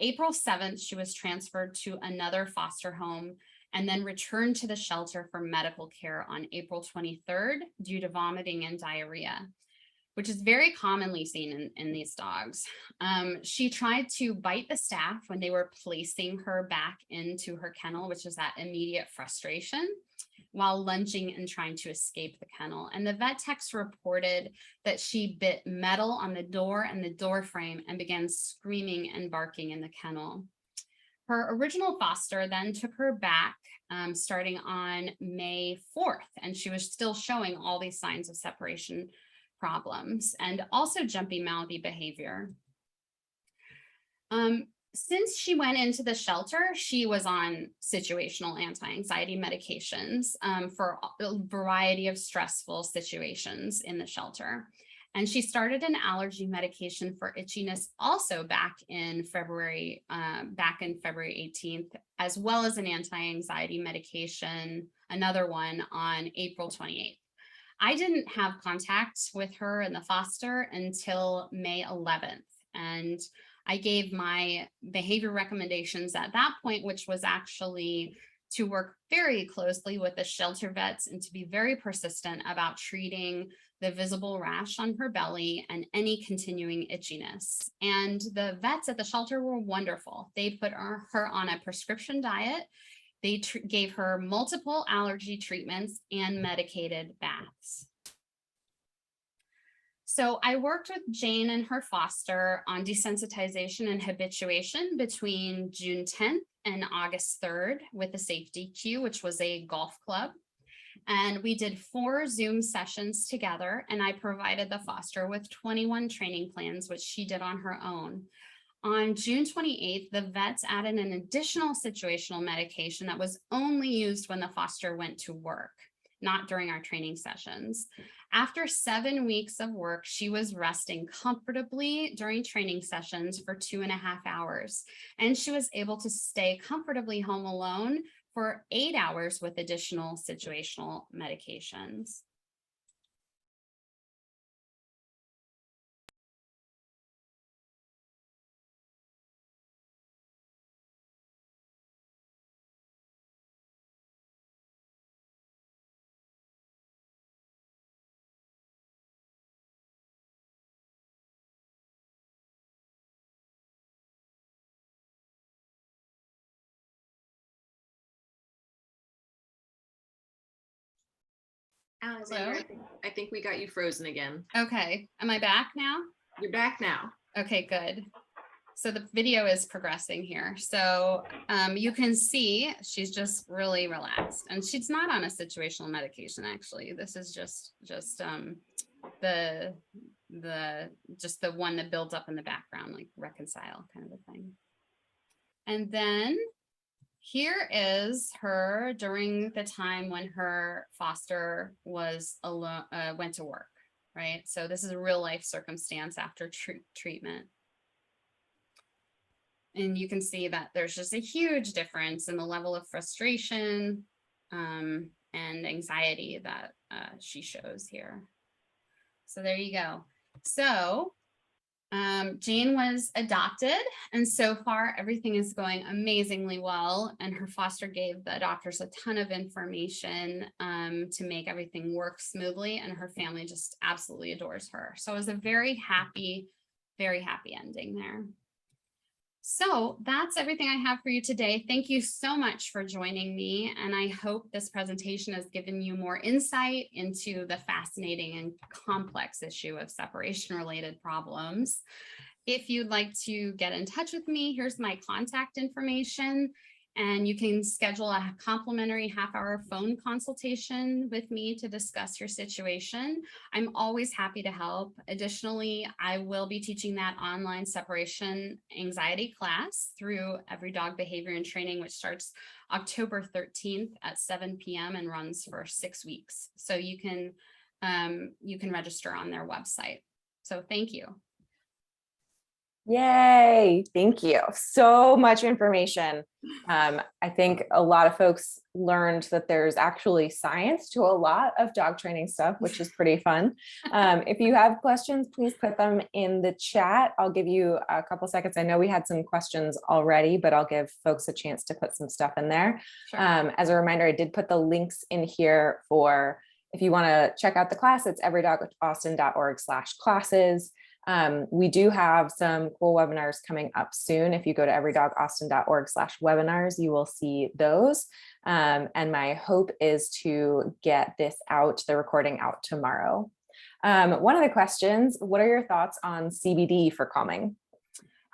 April 7th, she was transferred to another foster home and then returned to the shelter for medical care on April 23rd due to vomiting and diarrhea, which is very commonly seen in these dogs. She tried to bite the staff when they were placing her back into her kennel, which is that immediate frustration, while lunging and trying to escape the kennel. And the vet techs reported that she bit metal on the door and the door frame and began screaming and barking in the kennel. Her original foster then took her back starting on May 4th, and she was still showing all these signs of separation problems and also jumpy, mouthy behavior. Since she went into the shelter, she was on situational anti-anxiety medications for a variety of stressful situations in the shelter. And she started an allergy medication for itchiness also back in February 18th, as well as an anti-anxiety medication, another one on April 28th. I didn't have contact with her in the foster until May 11th. And I gave my behavior recommendations at that point, which was actually to work very closely with the shelter vets and to be very persistent about treating the visible rash on her belly and any continuing itchiness. And the vets at the shelter were wonderful. They put her on a prescription diet. They gave her multiple allergy treatments and medicated baths. So I worked with Jane and her foster on desensitization and habituation between June 10th and August 3rd with the safety cue, which was a golf club. And we did 4 Zoom sessions together, and I provided the foster with 21 training plans, which she did on her own. On June 28th, the vets added an additional situational medication that was only used when the foster went to work, not during our training sessions. After 7 weeks of work, she was resting comfortably during training sessions for 2.5 hours, and she was able to stay comfortably home alone for 8 hours with additional situational medications. Alexandra, I think we got you frozen again. Okay, am I back now? You're back now. Okay, good. So the video is progressing here. So you can see she's just really relaxed, and she's not on a situational medication. Actually, this is just the one that builds up in the background, like reconcile kind of a thing. And then here is her during the time when her foster was alone, went to work, right? So this is a real life circumstance after treatment. And you can see that there's just a huge difference in the level of frustration and anxiety that she shows here. So there you go. So Jane was adopted, and so far everything is going amazingly well. And her foster gave the doctors a ton of information to make everything work smoothly, and her family just absolutely adores her. So it was a very happy ending there. So that's everything I have for you today. Thank you so much for joining me. And I hope this presentation has given you more insight into the fascinating and complex issue of separation-related problems. If you'd like to get in touch with me, here's my contact information. And you can schedule a complimentary half-hour phone consultation with me to discuss your situation. I'm always happy to help. Additionally, I will be teaching that online separation anxiety class through Every Dog Behavior and Training, which starts October 13th at 7 p.m. and runs for 6 weeks. So you can register on their website. So thank you. Yay. Thank you. So much information. I think a lot of folks learned that there's actually science to a lot of dog training stuff, which is pretty fun. If you have questions, please put them in the chat. I'll give you a couple seconds. I know we had some questions already, but I'll give folks a chance to put some stuff in there. Sure. As a reminder, I did put the links in here for if you want to check out the class, it's everydogaustin.org/classes. We do have some cool webinars coming up soon. If you go to everydogaustin.org/webinars, you will see those. And my hope is to get this out, the recording out tomorrow. One of the questions, what are your thoughts on CBD for calming?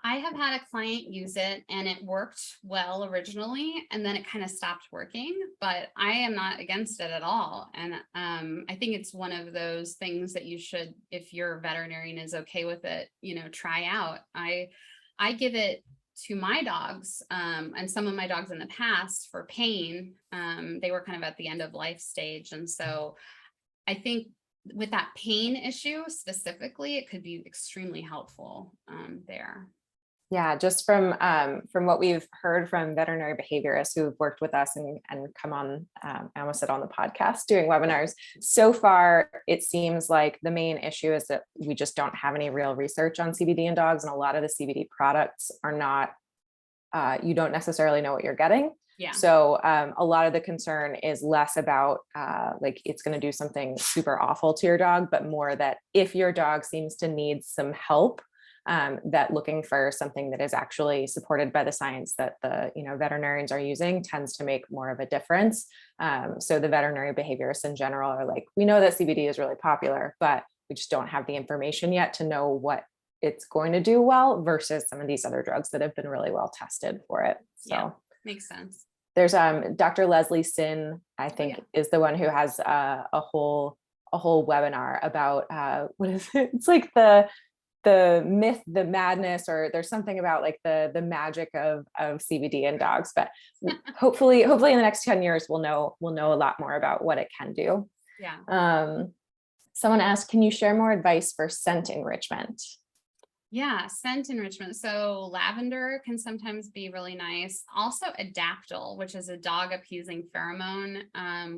I have had a client use it and it worked well originally, and then it kind of stopped working, but I am not against it at all. And I think it's one of those things that you should, if your veterinarian is okay with it, try out. I give it to my dogs and some of my dogs in the past for pain. They were kind of at the end of life stage. And so I think with that pain issue specifically, it could be extremely helpful there. Yeah, just from what we've heard from veterinary behaviorists who've worked with us and come on, I almost said on the podcast doing webinars. So far, it seems like the main issue is that we just don't have any real research on CBD in dogs, and a lot of the CBD products are not, you don't necessarily know what you're getting. Yeah. So a lot of the concern is less about like it's going to do something super awful to your dog, but more that if your dog seems to need some help, that looking for something that is actually supported by the science that the veterinarians are using tends to make more of a difference. So the veterinary behaviorists in general are like, we know that CBD is really popular, but we just don't have the information yet to know what it's going to do well versus some of these other drugs that have been really well tested for it. So yeah, makes sense. There's Dr. Leslie Sin, I think, is the one who has a whole webinar about what is it? It's like the myth, the madness, or there's something about like the magic of CBD in dogs. But hopefully in the next 10 years, we'll know a lot more about what it can do. Yeah. Someone asked, can you share more advice for scent enrichment? Yeah, scent enrichment. So lavender can sometimes be really nice. Also Adaptil, which is a dog appeasing pheromone,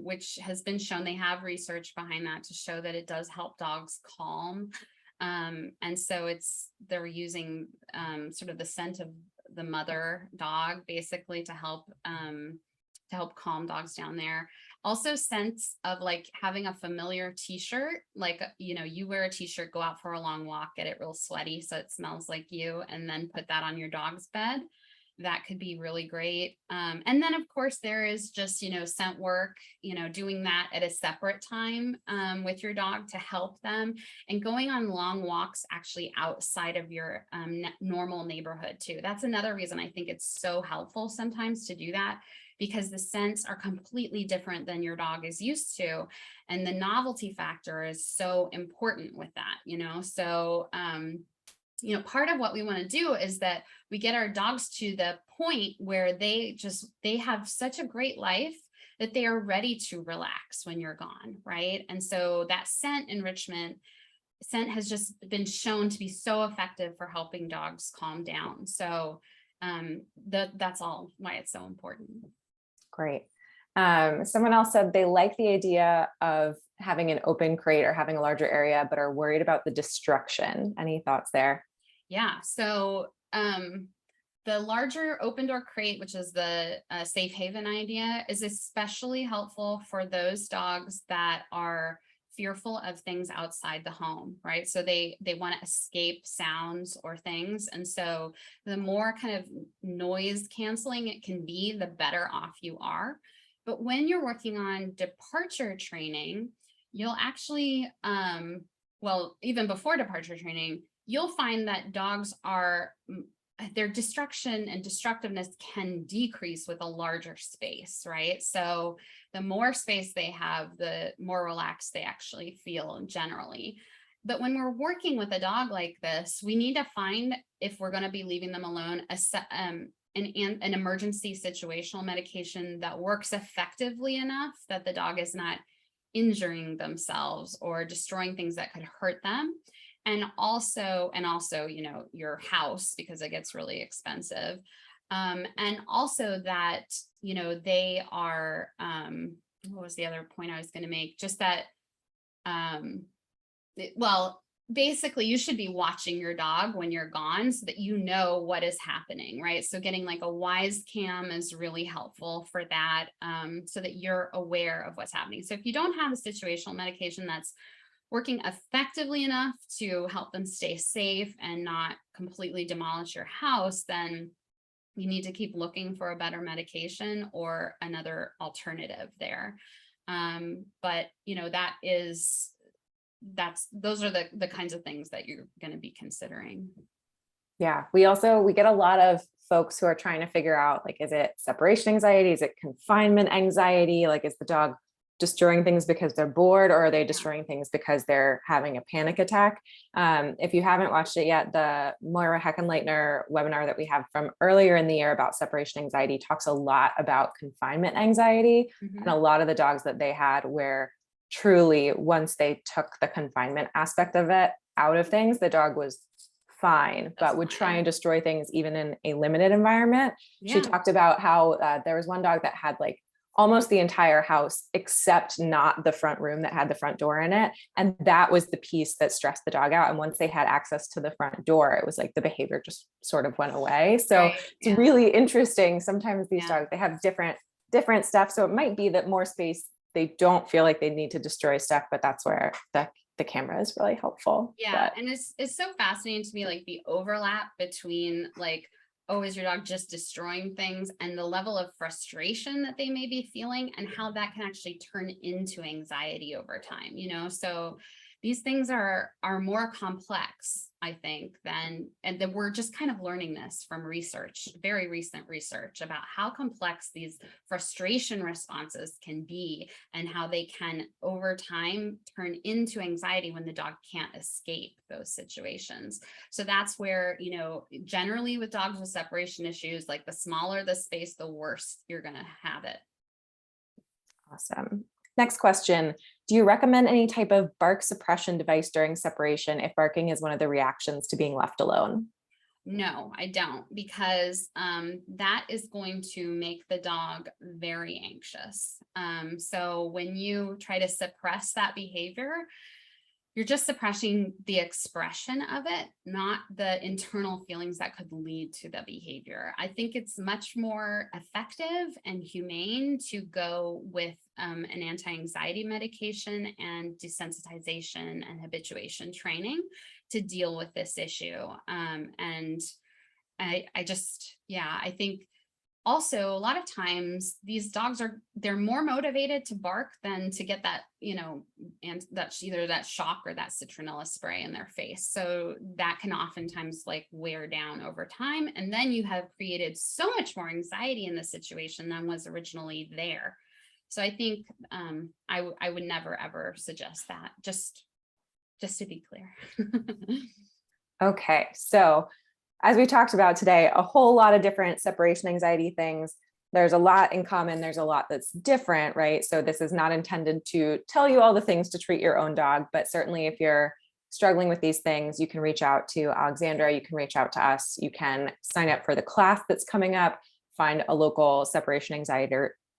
which has been shown, they have research behind that to show that it does help dogs calm. And so they're using sort of the scent of the mother dog basically to help calm dogs down there. Also scents of like having a familiar t-shirt, like, you wear a t-shirt, go out for a long walk, get it real sweaty so it smells like you, and then put that on your dog's bed. That could be really great. And then of course there is just, scent work, doing that at a separate time with your dog to help them, and going on long walks actually outside of your normal neighborhood too. That's another reason I think it's so helpful sometimes to do that, because the scents are completely different than your dog is used to. And the novelty factor is so important with that, so part of what we want to do is that we get our dogs to the point where they have such a great life that they are ready to relax when you're gone, right? And so that scent has just been shown to be so effective for helping dogs calm down. So that's all why it's so important. Great. Someone else said they like the idea of having an open crate or having a larger area, but are worried about the destruction. Any thoughts there? Yeah. So the larger open door crate, which is the safe haven idea, is especially helpful for those dogs that are fearful of things outside the home, right? So they want to escape sounds or things. And so the more kind of noise canceling it can be, the better off you are. But when you're working on departure training, you'll actually, well, even before departure training, you'll find that dogs are, their destruction and destructiveness can decrease with a larger space, right? So the more space they have, the more relaxed they actually feel generally. But when we're working with a dog like this, we need to find, if we're going to be leaving them alone, an emergency situational medication that works effectively enough that the dog is not injuring themselves or destroying things that could hurt them. And also, you know, your house, because it gets really expensive. And also that, you know, they are, what was the other point I was going to make? Just that, well, basically you should be watching your dog when you're gone so that you know what is happening, right? So getting like a wise cam is really helpful for that, so that you're aware of what's happening. So if you don't have a situational medication that's working effectively enough to help them stay safe and not completely demolish your house, then you need to keep looking for a better medication or another alternative there. But you know, those are the kinds of things that you're going to be considering. Yeah, we get a lot of folks who are trying to figure out, like, is it separation anxiety? Is it confinement anxiety? Like, is the dog destroying things because they're bored, or are they destroying things because they're having a panic attack? If you haven't watched it yet, the Moira Heckenleitner webinar that we have from earlier in the year about separation anxiety talks a lot about confinement anxiety, and a lot of the dogs that they had where truly once they took the confinement aspect of it out of things, the dog was fine, but would try and destroy things even in a limited environment. She talked about how there was one dog that had like almost the entire house, except not the front room that had the front door in it. And that was the piece that stressed the dog out. And once they had access to the front door, it was like the behavior just sort of went away. So it's really interesting. Sometimes these dogs, they have different stuff. So it might be that more space, they don't feel like they need to destroy stuff, but that's where the camera is really helpful. Yeah. And it's so fascinating to me, like the overlap between like, oh, is your dog just destroying things, and the level of frustration that they may be feeling and how that can actually turn into anxiety over time, you know? So these things are more complex, I think, and that we're just kind of learning this from research, very recent research about how complex these frustration responses can be and how they can over time turn into anxiety when the dog can't escape those situations. So that's where, you know, generally with dogs with separation issues, like the smaller the space, the worse you're going to have it. Awesome. Next question. Do you recommend any type of bark suppression device during separation if barking is one of the reactions to being left alone? No, I don't, because that is going to make the dog very anxious. So when you try to suppress that behavior, you're just suppressing the expression of it, not the internal feelings that could lead to the behavior. I think it's much more effective and humane to go with an anti-anxiety medication and desensitization and habituation training to deal with this issue. And I think also a lot of times these dogs they're more motivated to bark than to get that, you know, and that's either that shock or that citronella spray in their face. So that can oftentimes like wear down over time. And then you have created so much more anxiety in the situation than was originally there. So I think I would never, ever suggest that, just to be clear. Okay, so as we talked about today, a whole lot of different separation anxiety things. There's a lot in common. There's a lot that's different, right? So this is not intended to tell you all the things to treat your own dog, but certainly if you're struggling with these things, you can reach out to Alexandra, you can reach out to us, you can sign up for the class that's coming up, find a local separation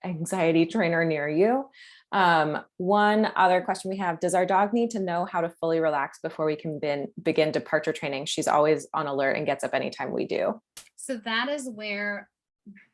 anxiety trainer near you. One other question we have, does our dog need to know how to fully relax before we can begin departure training? She's always on alert and gets up anytime we do. So that is where,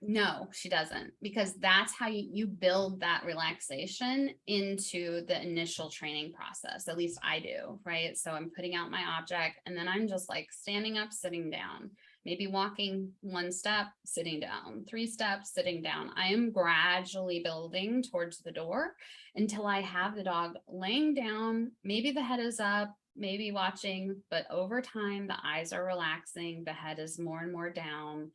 no, she doesn't, because that's how you build that relaxation into the initial training process. At least I do, right? So I'm putting out my object and then I'm just like standing up, sitting down, maybe walking 1 step, sitting down, 3 steps, sitting down. I am gradually building towards the door until I have the dog laying down. Maybe the head is up, maybe watching, but over time, the eyes are relaxing, the head is more and more down.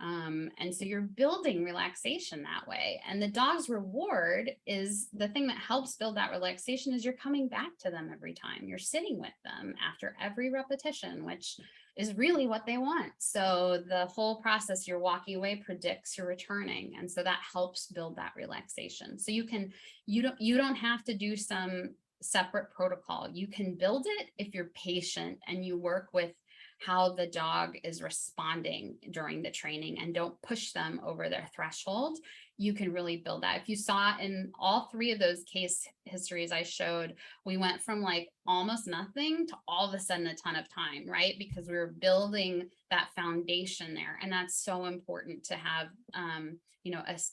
And so you're building relaxation that way. And the dog's reward is the thing that helps build that relaxation is you're coming back to them every time. You're sitting with them after every repetition, which is really what they want. So the whole process, you're walking away, predicts you're returning. And so that helps build that relaxation. So you don't have to do some separate protocol. You can build it if you're patient and you work with how the dog is responding during the training and don't push them over their threshold. You can really build that. If you saw in all 3 of those case histories I showed, we went from like almost nothing to all of a sudden a ton of time, right? Because we were building that foundation there. And that's so important to have,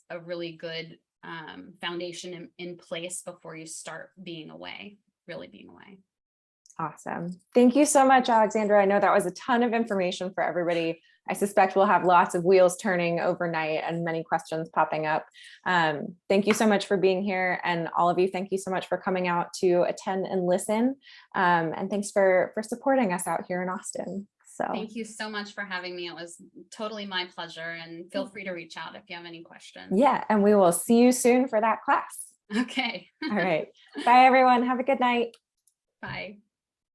a really good foundation in place before you start really being away. Awesome. Thank you so much, Alexandra. I know that was a ton of information for everybody. I suspect we'll have lots of wheels turning overnight and many questions popping up. Thank you so much for being here. And all of you, thank you so much for coming out to attend and listen. And thanks for supporting us out here in Austin. So thank you so much for having me. It was totally my pleasure. And feel free to reach out if you have any questions. Yeah, and we will see you soon for that class. Okay. All right. Bye, everyone. Have a good night. Bye.